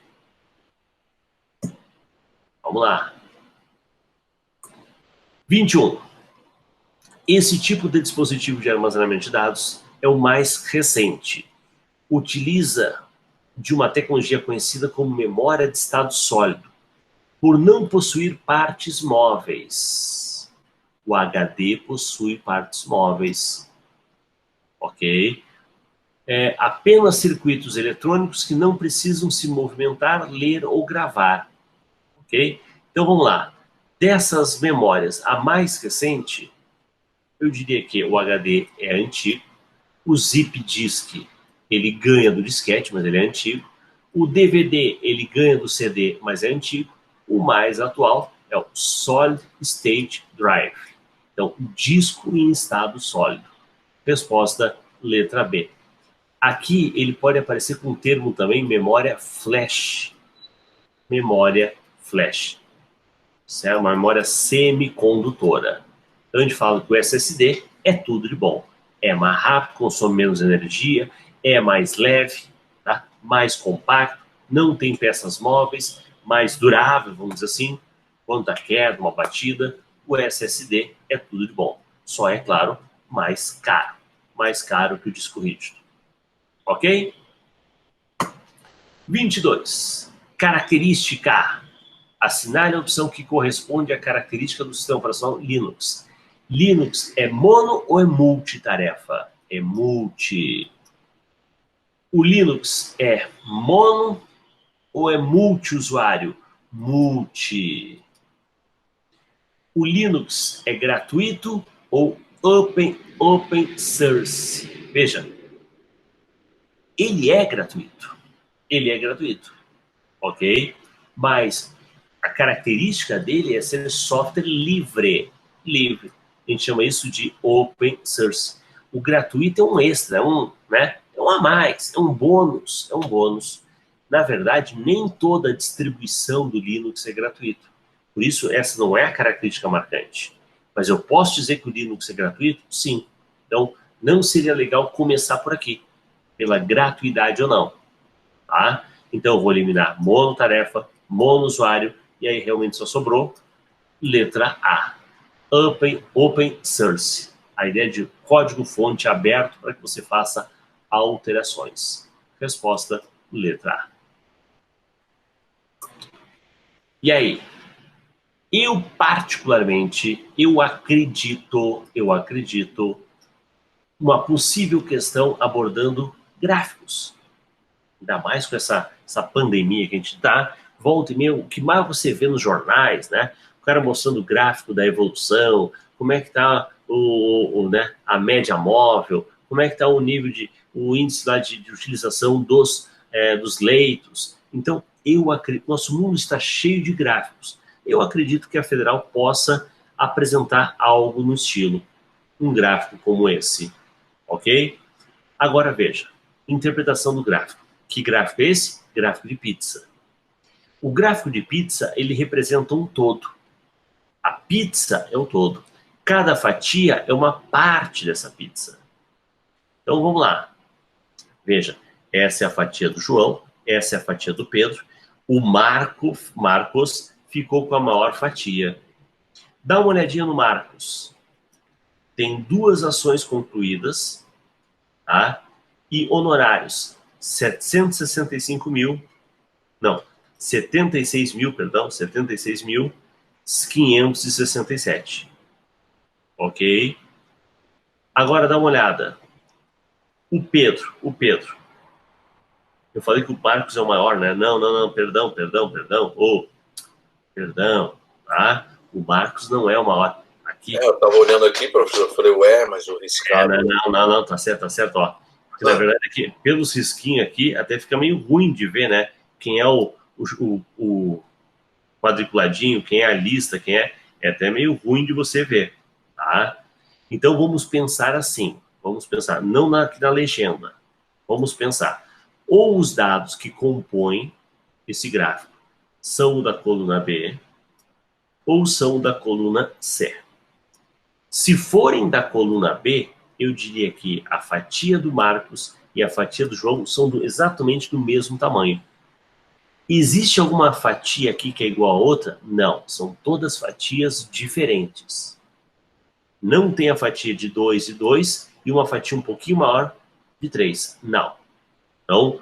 Vamos lá. 21. Esse tipo de dispositivo de armazenamento de dados é o mais recente. Utiliza de uma tecnologia conhecida como memória de estado sólido, por não possuir partes móveis. O HD possui partes móveis. Ok? Apenas circuitos eletrônicos que não precisam se movimentar, ler ou gravar. Ok? Então vamos lá. Dessas memórias, a mais recente, eu diria que o HD é antigo, o Zip Disk, ele ganha do disquete, mas ele é antigo, o DVD, ele ganha do CD, mas é antigo, o mais atual é o Solid State Drive, então, disco em estado sólido. Resposta, letra B. Aqui, ele pode aparecer com o termo também, memória flash. Memória flash. Isso é uma memória semicondutora. Então, a gente fala que o SSD é tudo de bom. É mais rápido, consome menos energia, é mais leve, tá? Mais compacto, não tem peças móveis, mais durável, vamos dizer assim. Quando dá queda, uma batida, o SSD é tudo de bom. Só é, claro, mais caro. Mais caro que o disco rígido. Ok? 22. Característica. Assinale a opção que corresponde à característica do sistema operacional Linux. Linux é mono ou é multitarefa? É multi. O Linux é mono ou é multiusuário? Multi. O Linux é gratuito ou open source? Veja, ele é gratuito. Ele é gratuito, ok? Mas a característica dele é ser software livre. Livre. A gente chama isso de open source. O gratuito é um extra, é um a mais, é um bônus, Na verdade, nem toda distribuição do Linux é gratuita. Por isso, essa não é a característica marcante. Mas eu posso dizer que o Linux é gratuito? Sim. Então, não seria legal começar por aqui, pela gratuidade ou não. Tá? Então, eu vou eliminar monotarefa, monousuário, e aí realmente só sobrou letra A. Open source. A ideia de código-fonte aberto para que você faça alterações. Resposta, letra A. E aí? Eu, particularmente, eu acredito uma possível questão abordando gráficos. Ainda mais com essa pandemia que a gente está, volta e meia, o que mais você vê nos jornais, né? O cara mostrando o gráfico da evolução, como é que está né, a média móvel, como é que está o índice lá de utilização dos leitos. Então, eu acredito, nosso mundo está cheio de gráficos. Eu acredito que a Federal possa apresentar algo no estilo, um gráfico como esse, ok? Agora veja, interpretação do gráfico. Que gráfico é esse? Gráfico de pizza. O gráfico de pizza, ele representa um todo. A pizza é o todo. Cada fatia é uma parte dessa pizza. Então, vamos lá. Veja, essa é a fatia do João, essa é a fatia do Pedro. O Marcos ficou com a maior fatia. Dá uma olhadinha no Marcos. Tem 2 ações concluídas, tá? E honorários. 76.567. Ok? Agora dá uma olhada. O Pedro. Eu falei que o Marcos é o maior, né? Não, perdão. Perdão, tá? O Marcos não é o maior. Aqui. Eu tava olhando aqui, professor, eu falei, mas o riscado... Não, tá certo, ó. Porque, na verdade, aqui, pelos risquinhos aqui, até fica meio ruim de ver, né? Quem é o quadriculadinho, quem é a lista, quem é até meio ruim de você ver, tá? Então, vamos pensar assim, não aqui na legenda, vamos pensar, ou os dados que compõem esse gráfico são o da coluna B, ou são da coluna C. Se forem da coluna B, eu diria que a fatia do Marcos e a fatia do João são exatamente do mesmo tamanho. Existe alguma fatia aqui que é igual a outra? Não, são todas fatias diferentes. Não tem a fatia de 2 e 2 e uma fatia um pouquinho maior de 3. Não. Então,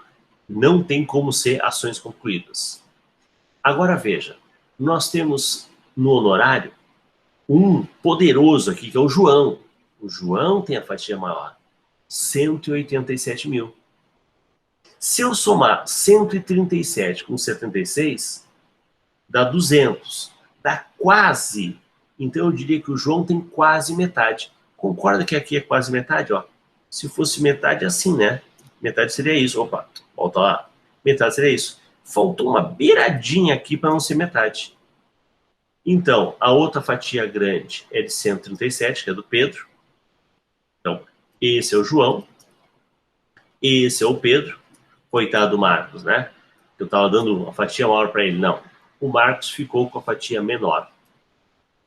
não tem como ser ações concluídas. Agora veja, nós temos no honorário um poderoso aqui, que é o João. O João tem a fatia maior, 187 mil. Se eu somar 137 com 76, dá 200. Dá quase. Então eu diria que o João tem quase metade. Concorda que aqui é quase metade? Ó? Se fosse metade, é assim, né? Metade seria isso. Opa, volta lá. Metade seria isso. Faltou uma beiradinha aqui para não ser metade. Então, a outra fatia grande é de 137, que é do Pedro. Então, esse é o João. Esse é o Pedro. Coitado do Marcos, né? Eu estava dando uma fatia maior para ele. Não. O Marcos ficou com a fatia menor.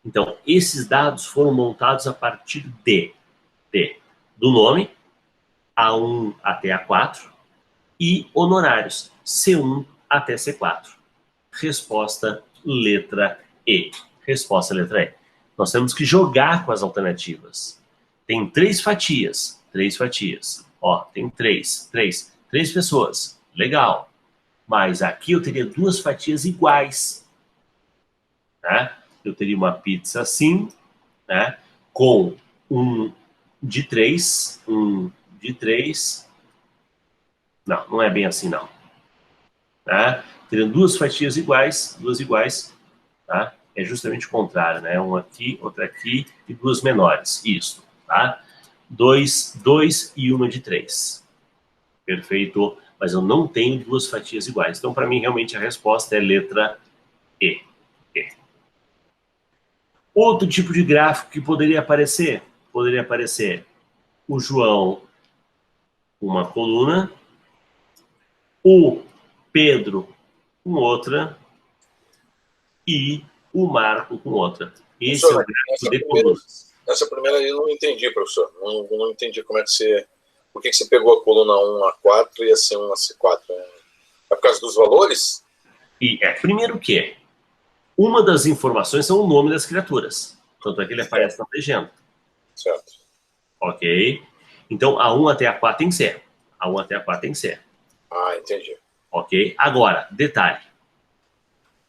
Então, esses dados foram montados a partir do nome, A1 até A4, e honorários, C1 até C4. Resposta, letra E. Resposta, letra E. Nós temos que jogar com as alternativas. Tem 3 fatias. Ó, tem 3 pessoas. Legal. Mas aqui eu teria 2 fatias iguais. Né? Eu teria uma pizza assim, né? Com um de 3. Não é bem assim, não. Tá? Teriam 2 fatias iguais, tá? É justamente o contrário, né? Uma aqui, outra aqui e 2 menores. Isso, tá? 2 e uma de 3. Perfeito. Mas eu não tenho 2 fatias iguais. Então, para mim, realmente, a resposta é letra E. Outro tipo de gráfico que poderia aparecer? Poderia aparecer o João com uma coluna, o Pedro com outra e o Marco com outra. Esse professor, é o gráfico de colunas. Essa primeira aí eu não entendi, professor. Não entendi como é que você... Por que você pegou a coluna 1 a 4 e a C1 a C4? É por causa dos valores? Primeiro que Uma das informações são o nome das criaturas. Tanto é que ele aparece na legenda. Certo. Ok? Então, a 1 até a 4 tem que ser. A 1 até a 4 tem que ser. Ah, entendi. Ok? Agora, detalhe.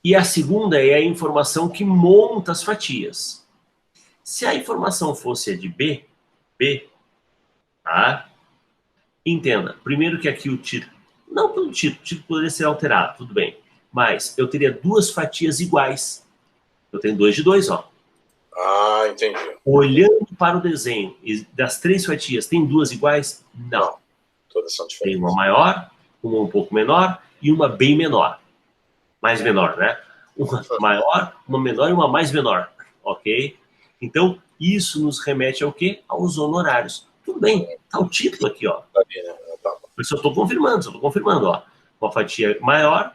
E a segunda é a informação que monta as fatias. Se a informação fosse a de B, tá? Entenda, primeiro que aqui o título, não pelo título, o título poderia ser alterado, tudo bem. Mas eu teria duas fatias iguais. Eu tenho 2 de 2, ó. Ah, entendi. Olhando para o desenho, das 3 fatias, tem 2 iguais? Não. Todas são Tem diferentes. uma maior, uma um pouco menor e uma bem menor. Mais menor, né? Uma maior, uma menor e uma mais menor. Ok? Então, isso nos remete ao quê? Aos honorários. Tudo bem, tá o título aqui, ó. Tá ali, né? Tá. Por isso eu estou confirmando, ó. Uma fatia maior,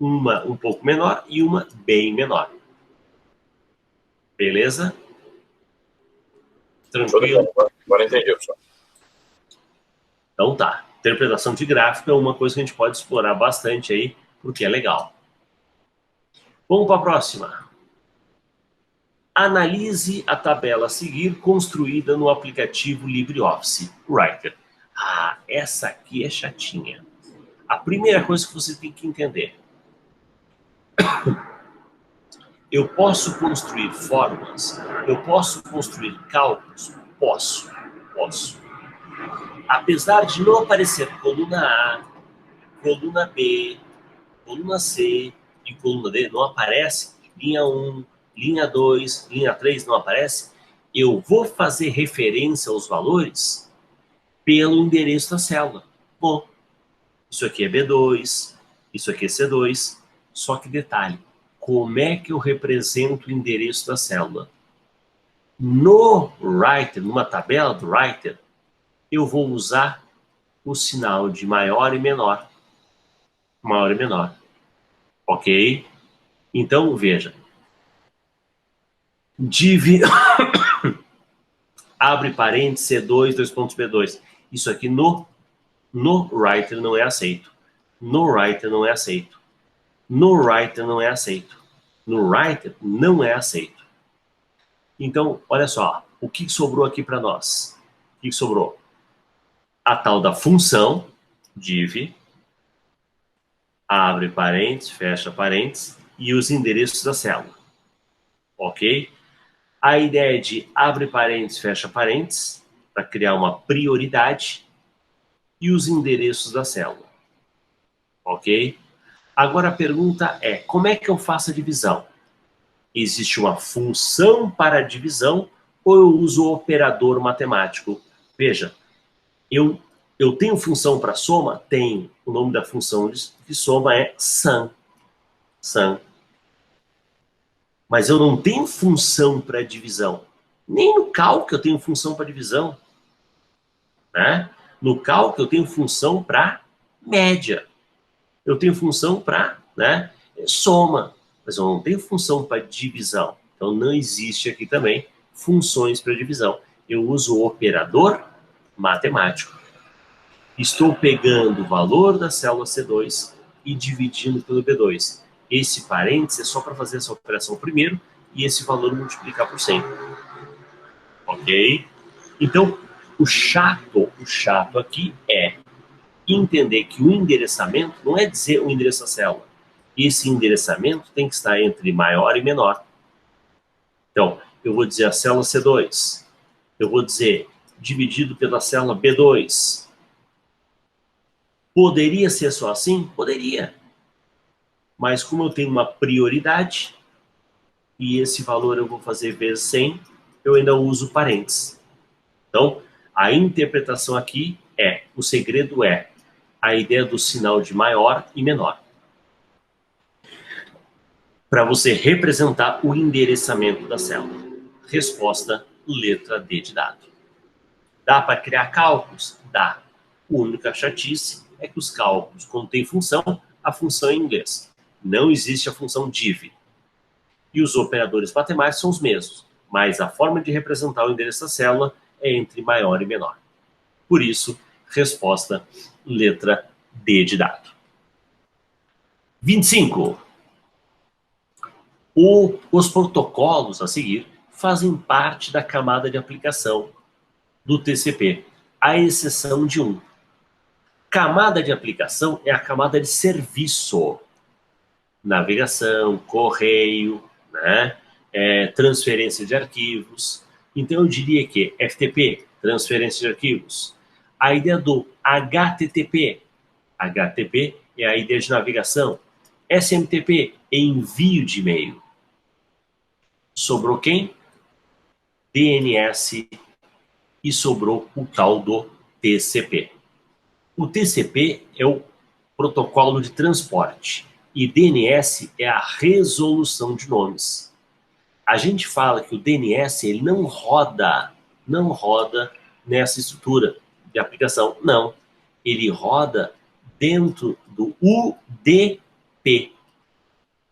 uma um pouco menor e uma bem menor. Beleza? Tranquilo? Agora entendi, pessoal. Então tá. Interpretação de gráfico é uma coisa que a gente pode explorar bastante aí, porque é legal. Vamos para a próxima. Analise a tabela a seguir construída no aplicativo LibreOffice Writer. Ah, essa aqui é chatinha. A primeira coisa que você tem que entender. Eu posso construir fórmulas? Eu posso construir cálculos? Posso. Apesar de não aparecer coluna A, coluna B, coluna C e coluna D, não aparece, linha 1, linha 2, linha 3 não aparece, eu vou fazer referência aos valores pelo endereço da célula. Bom, isso aqui é B2, isso aqui é C2, só que detalhe, como é que eu represento o endereço da célula? No Writer, numa tabela do Writer, eu vou usar o sinal de maior e menor. Maior e menor. Ok? Então, veja. Div... abre parênteses, C2, 2 pontos B2. Isso aqui no Writer não é aceito. No Writer não é aceito. No Writer não é aceito. No Writer não é aceito. Então, olha só. O que sobrou aqui para nós? O que sobrou? A tal da função, div, abre parênteses, fecha parênteses, e os endereços da célula. Ok? A ideia de abre parênteses, fecha parênteses, para criar uma prioridade, e os endereços da célula. Ok? Agora a pergunta é, como é que eu faço a divisão? Existe uma função para a divisão ou eu uso o operador matemático? Veja, eu tenho função para soma? Tenho. O nome da função de soma é sum. Mas eu não tenho função para divisão. Nem no cálculo eu tenho função para divisão. Né? No cálculo eu tenho função para média. Eu tenho função para soma. Mas eu não tenho função para divisão. Então não existe aqui também funções para divisão. Eu uso o operador matemático. Estou pegando o valor da célula C2 e dividindo pelo B2. Esse parênteses é só para fazer essa operação primeiro e esse valor multiplicar por 100. Ok? Então, o chato aqui é entender que o endereçamento não é dizer o endereço da célula. Esse endereçamento tem que estar entre maior e menor. Então, eu vou dizer a célula C2. Eu vou dizer dividido pela célula B2. Poderia ser só assim? Poderia. Mas como eu tenho uma prioridade, e esse valor eu vou fazer vezes 100, eu ainda uso parênteses. Então, a interpretação aqui o segredo é a ideia do sinal de maior e menor. Para você representar o endereçamento da célula. Resposta, letra D de dado. Dá para criar cálculos? Dá. A única chatice é que os cálculos, quando tem função, a função é em inglês. Não existe a função div. E os operadores matemáticos são os mesmos, mas a forma de representar o endereço da célula é entre maior e menor. Por isso, resposta, letra D de dado. 25. Os protocolos a seguir fazem parte da camada de aplicação do TCP, à exceção de um. Camada de aplicação é a camada de serviço. Navegação, correio, né? Transferência de arquivos. Então eu diria que FTP, transferência de arquivos. A ideia do HTTP. HTTP é a ideia de navegação. SMTP, envio de e-mail. Sobrou quem? DNS e sobrou o tal do TCP. O TCP é o protocolo de transporte e DNS é a resolução de nomes. A gente fala que o DNS ele não roda nessa estrutura de aplicação. Não, ele roda dentro do UDP,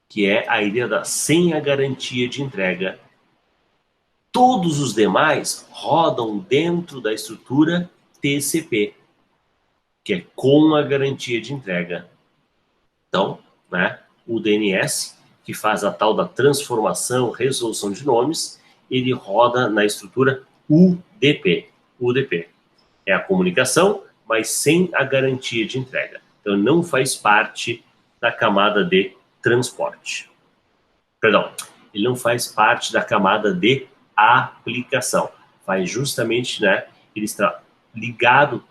que é a ideia da sem a garantia de entrega. Todos os demais rodam dentro da estrutura TCP, que é com a garantia de entrega. Então, né, o DNS, que faz a tal da transformação, resolução de nomes, ele roda na estrutura UDP. UDP é a comunicação, mas sem a garantia de entrega. Então, não faz parte da camada de transporte. Perdão, ele não faz parte da camada de aplicação. Faz justamente, né, ele está ligado,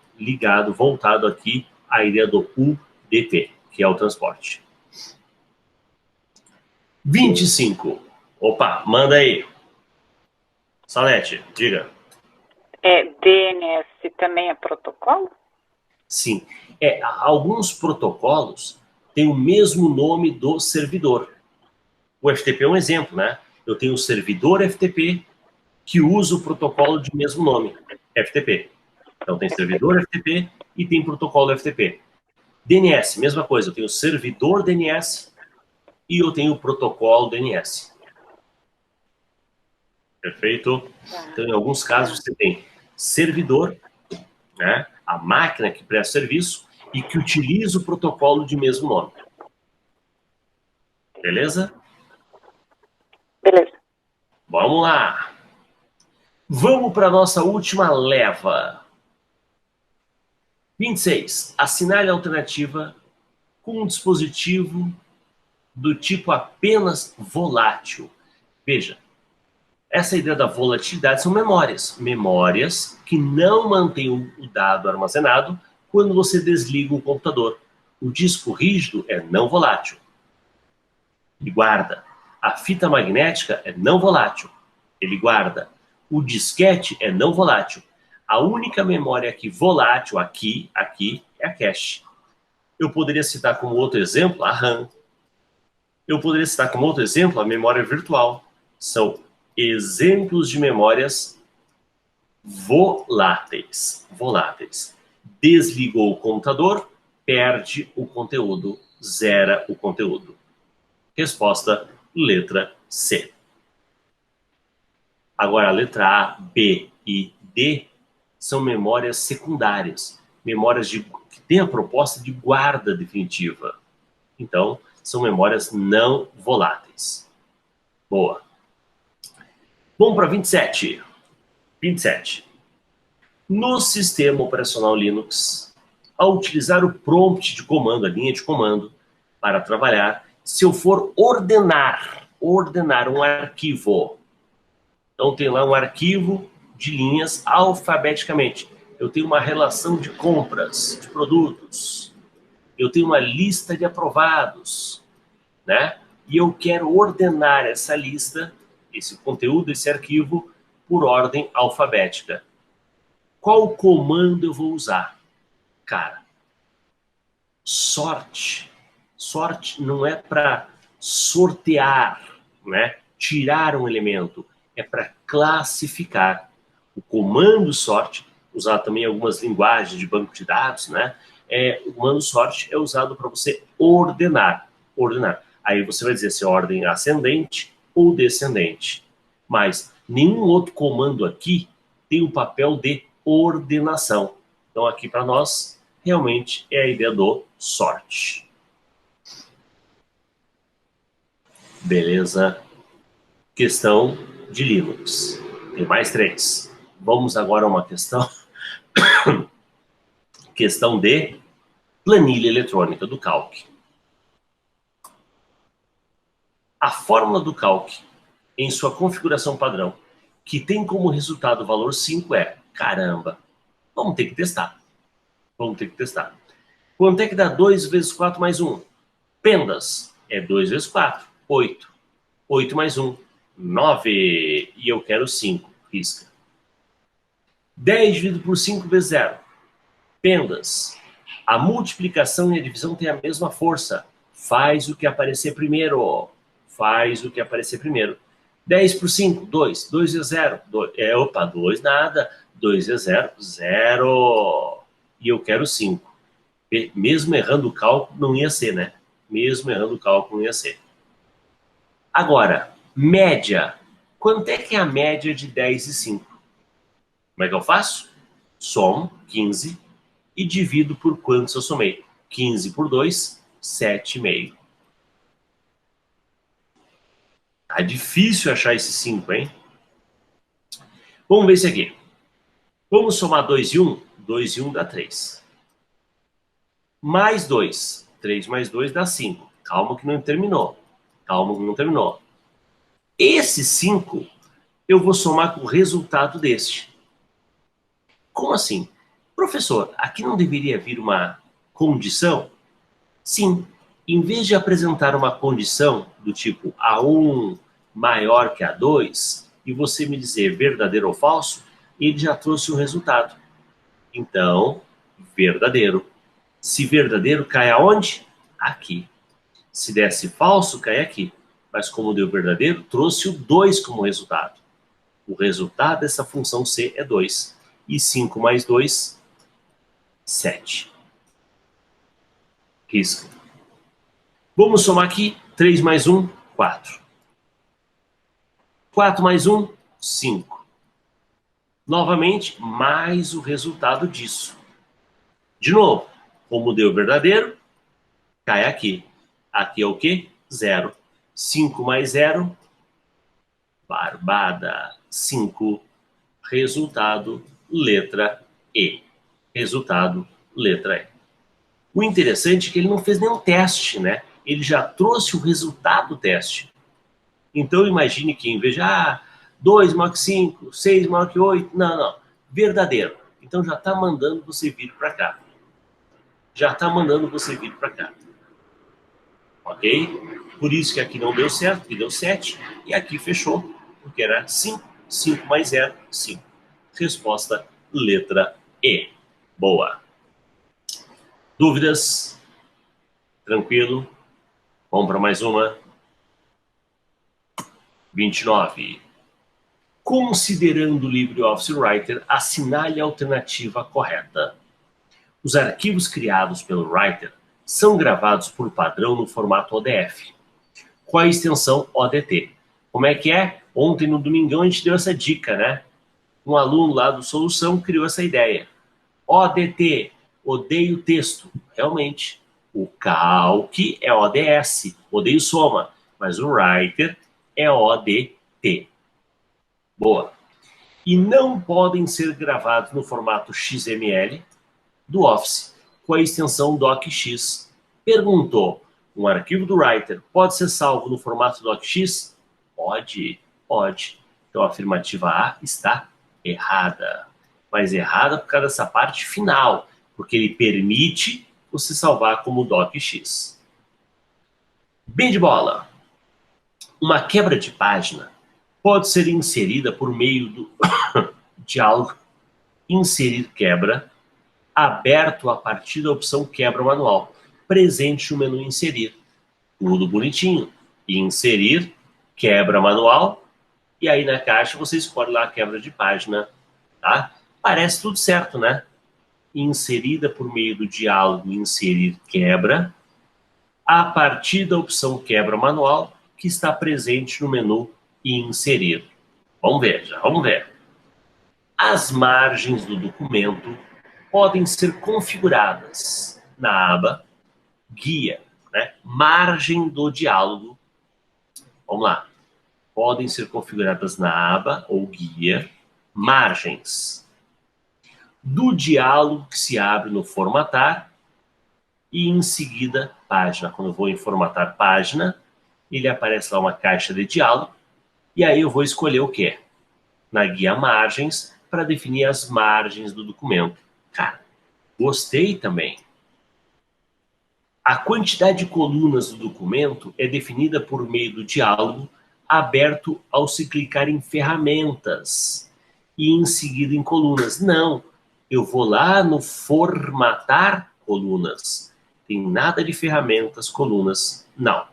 voltado aqui à ideia do UDP, que é o transporte. 25. Opa, manda aí. Salete, diga. DNS também é protocolo? Sim. Alguns protocolos têm o mesmo nome do servidor. O FTP é um exemplo, né? Eu tenho o servidor FTP que usa o protocolo de mesmo nome, FTP. Então tem servidor FTP e tem protocolo FTP. DNS, mesma coisa. Eu tenho o servidor DNS e eu tenho o protocolo DNS. Perfeito? Então, em alguns casos, você tem servidor, né, a máquina que presta serviço e que utiliza o protocolo de mesmo nome. Beleza? Beleza. Vamos lá. Vamos para a nossa última leva. 26. Assinale a alternativa com um dispositivo do tipo apenas volátil. Veja, essa ideia da volatilidade são memórias. Memórias que não mantêm o dado armazenado quando você desliga o computador. O disco rígido é não volátil. Ele guarda. A fita magnética é não volátil. Ele guarda. O disquete é não volátil. A única memória aqui volátil, aqui, é a cache. Eu poderia citar como outro exemplo a RAM. Eu poderia citar como outro exemplo a memória virtual. São exemplos de memórias voláteis. Desligou o computador, perde o conteúdo, zera o conteúdo. Resposta, letra C. Agora, a letra A, B e D são memórias secundárias. Memórias que têm a proposta de guarda definitiva. Então, são memórias não voláteis. Boa. Vamos para 27. 27. No sistema operacional Linux, ao utilizar o prompt de comando, a linha de comando, para trabalhar, se eu for ordenar um arquivo, então tem lá um arquivo de linhas alfabeticamente. Eu tenho uma relação de compras, de produtos. Eu tenho uma lista de aprovados, né? E eu quero ordenar essa lista, esse conteúdo, esse arquivo, por ordem alfabética. Qual comando eu vou usar? Cara, sort. Sort não é para sortear, né? Tirar um elemento. É para classificar. O comando sort, usado também em algumas linguagens de banco de dados, né? O comando sort é usado para você ordenar. Aí você vai dizer se é ordem ascendente ou descendente. Mas nenhum outro comando aqui tem o papel de ordenação. Então aqui para nós, realmente é a ideia do sort. Beleza. Questão de Linux. Tem mais 3. Vamos agora a uma questão. Questão de planilha eletrônica do Calc. A fórmula do Calc, em sua configuração padrão, que tem como resultado o valor 5 é... Caramba, vamos ter que testar. Vamos ter que testar. Quanto é que dá 2 vezes 4 mais 1? Pendas. É 2 vezes 4. 8. 8 mais 1. 9. E eu quero 5. Risca. 10 dividido por 5 vezes 0. Pendas. A multiplicação e a divisão têm a mesma força. Faz o que aparecer primeiro. Faz o que aparecer primeiro. 10 por 5, 2. 2 vezes 0. 2. Opa, 2 nada. 2 vezes 0, 0. E eu quero 5. Mesmo errando o cálculo, não ia ser, né? Mesmo errando o cálculo, não ia ser. Agora, média. Quanto é que é a média de 10 e 5? Como é que eu faço? Somo 15 e divido por quantos eu somei. 15 por 2, 7,5. Tá difícil achar esse 5, hein? Vamos ver esse aqui. Vamos somar 2 e 1? 2 e 1 dá 3. Mais 2. 3 mais 2 dá 5. Calma que não terminou. Calma que não terminou. Esse 5 eu vou somar com o resultado deste. Como assim? Professor, aqui não deveria vir uma condição? Sim. Em vez de apresentar uma condição do tipo A1 maior que A2 e você me dizer verdadeiro ou falso, ele já trouxe um resultado. Então, verdadeiro. Se verdadeiro, cai aonde? Aqui. Se desse falso, cai aqui. Mas como deu verdadeiro, trouxe o 2 como resultado. O resultado dessa função C é 2. E 5 mais 2, 7. Risca. Vamos somar aqui. 3 mais 1, 4. 4 mais 1, 5. Novamente, mais o resultado disso. De novo, como deu verdadeiro, cai aqui. Aqui é o quê? 0. 5 mais 0, barbada. 5. Resultado, letra E. Resultado, letra E. O interessante é que ele não fez nenhum teste, né? Ele já trouxe o resultado do teste. Então, imagine que em vez de 2 maior que 5, 6 maior que 8, não. Verdadeiro. Então, já está mandando você vir para cá. Já está mandando você vir para cá. Ok? Por isso que aqui não deu certo, aqui deu 7. E aqui fechou, porque era 5. 5 mais 0, 5. Resposta, letra E. Boa. Dúvidas? Tranquilo? Vamos para mais uma. 29. Considerando o LibreOffice Writer, assinale a alternativa correta. Os arquivos criados pelo Writer são gravados por padrão no formato ODF. Qual a extensão ODT? Como é que é? Ontem, no Domingão, a gente deu essa dica, né? Um aluno lá do Solução criou essa ideia. ODT, odeio texto. Realmente, o Calc é ODS, odeio soma. Mas o Writer é ODT. Boa. E não podem ser gravados no formato XML do Office, com a extensão DocX. Perguntou, um arquivo do Writer pode ser salvo no formato DocX? Pode. Então a afirmativa A está errada. Mas errada por causa dessa parte final, porque ele permite você salvar como DocX. Bem de bola. Uma quebra de página pode ser inserida por meio do diálogo inserir quebra, aberto a partir da opção quebra manual, presente no menu inserir. Tudo bonitinho. Inserir, quebra manual, e aí na caixa você escolhe lá a quebra de página, tá? Parece tudo certo, né? Inserida por meio do diálogo inserir quebra, a partir da opção quebra manual, que está presente no menu inserir. Vamos ver, já vamos ver. As margens do documento podem ser configuradas na aba guia, né? Margem do diálogo, Vamos lá. Podem ser configuradas na aba ou guia margens do diálogo que se abre no formatar e em seguida página. Quando eu vou em formatar página, ele aparece lá uma caixa de diálogo e aí eu vou escolher o que? Na guia margens para definir as margens do documento. Cara, gostei também. A quantidade de colunas do documento é definida por meio do diálogo aberto ao se clicar em ferramentas e em seguida em colunas. Não, eu vou lá no formatar colunas. Tem nada de ferramentas, colunas, não.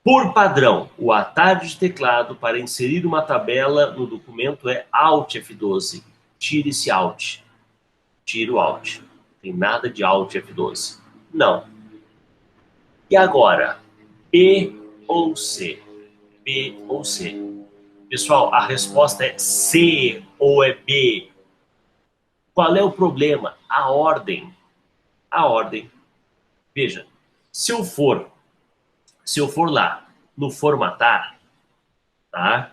Por padrão, o atalho de teclado para inserir uma tabela no documento é Alt F12. Tire esse Alt. Tire o Alt. Tem nada de Alt F12. Não. E agora? B ou C? B ou C? Pessoal, a resposta é C ou é B. Qual é o problema? A ordem. A ordem. Veja, se eu for lá no formatar, tá?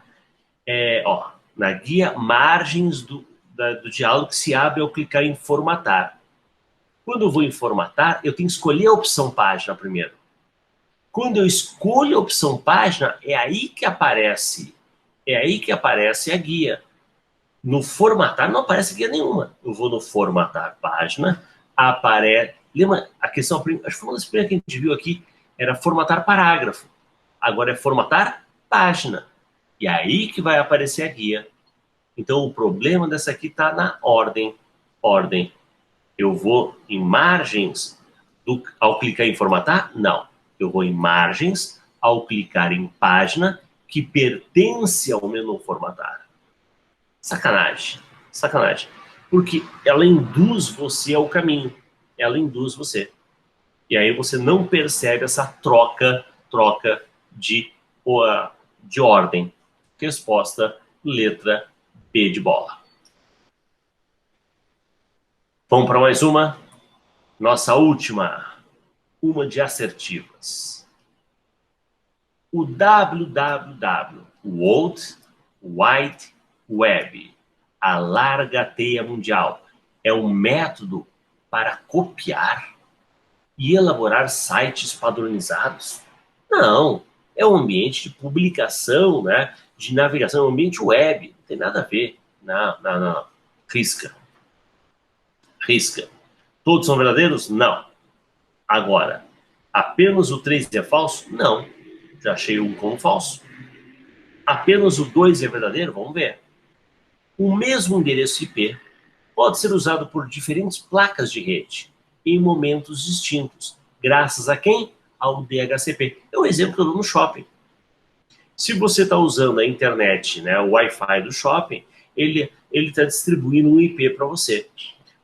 Na guia margens do diálogo que se abre ao clicar em formatar. Quando eu vou em formatar, eu tenho que escolher a opção página primeiro. Quando eu escolho a opção página, é aí que aparece a guia. No formatar não aparece guia nenhuma. Eu vou no formatar página, aparece... Lembra a questão, acho que foi uma das primeiras que a gente viu aqui, era formatar parágrafo. Agora é formatar página. E aí que vai aparecer a guia. Então o problema dessa aqui está na ordem. Ordem. Eu vou em margens ao clicar em formatar? Não. Eu vou em margens ao clicar em página que pertence ao menu formatar. Sacanagem. Sacanagem. Porque ela induz você ao caminho. Ela induz você. E aí você não percebe essa troca de ordem. Resposta, letra B de bola. Vamos para mais uma? Nossa última. Uma de assertivas. O www, o World Wide Web, a larga teia mundial, é um método para copiar e elaborar sites padronizados? Não, é um ambiente de publicação, né, de navegação, é um ambiente web, não tem nada a ver. Não. Risca. Risca. Todos são verdadeiros? Não. Agora, apenas o 3 é falso? Não. Já achei um como falso. Apenas o 2 é verdadeiro? Vamos ver. O mesmo endereço IP pode ser usado por diferentes placas de rede em momentos distintos. Graças a quem? Ao DHCP. É um exemplo que eu dou no shopping. Se você está usando a internet, né, o Wi-Fi do shopping, ele está distribuindo um IP para você.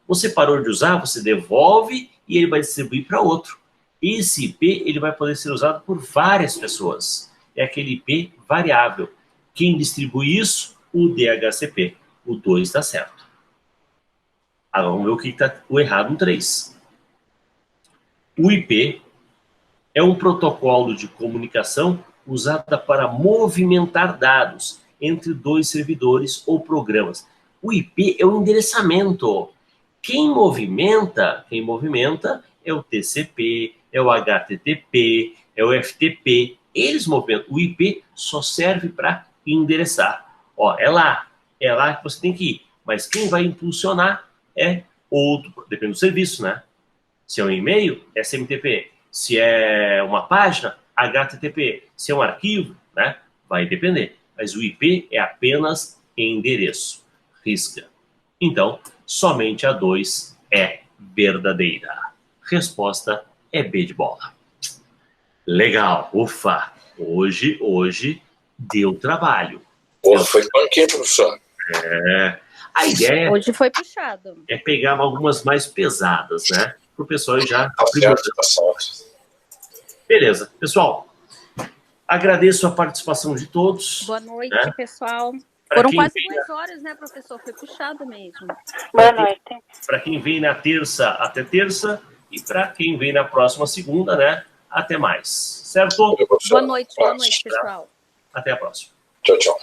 Você parou de usar, você devolve e ele vai distribuir para outro. Esse IP ele vai poder ser usado por várias pessoas. É aquele IP variável. Quem distribui isso? O DHCP. O 2 está certo. Agora vamos ver o que está o errado no 3. O IP é um protocolo de comunicação usado para movimentar dados entre dois servidores ou programas. O IP é o endereçamento. Quem movimenta é o TCP, é o HTTP, é o FTP. Eles movimentam. O IP só serve para endereçar. É lá que você tem que ir. Mas quem vai impulsionar é outro, depende do serviço, né? Se é um e-mail, é SMTP. Se é uma página, HTTP. Se é um arquivo, né? Vai depender. Mas o IP é apenas endereço. Risca. Então, somente a 2 é verdadeira. Resposta é B de bola. Legal. Ufa. Hoje deu trabalho. Porra, foi banquinho, professor. A ideia Hoje foi puxado. É pegar algumas mais pesadas, né? Para o pessoal já... Tá certo. Beleza. Pessoal, agradeço a participação de todos. Boa noite, né? Pessoal. Pra Foram quem quase vem- 2 horas, né, professor? Foi puxado mesmo. Boa noite. Para quem vem na terça até terça e para quem vem na próxima segunda, né? até mais. Certo? Boa noite, pessoal. Até a próxima. Tchau, tchau.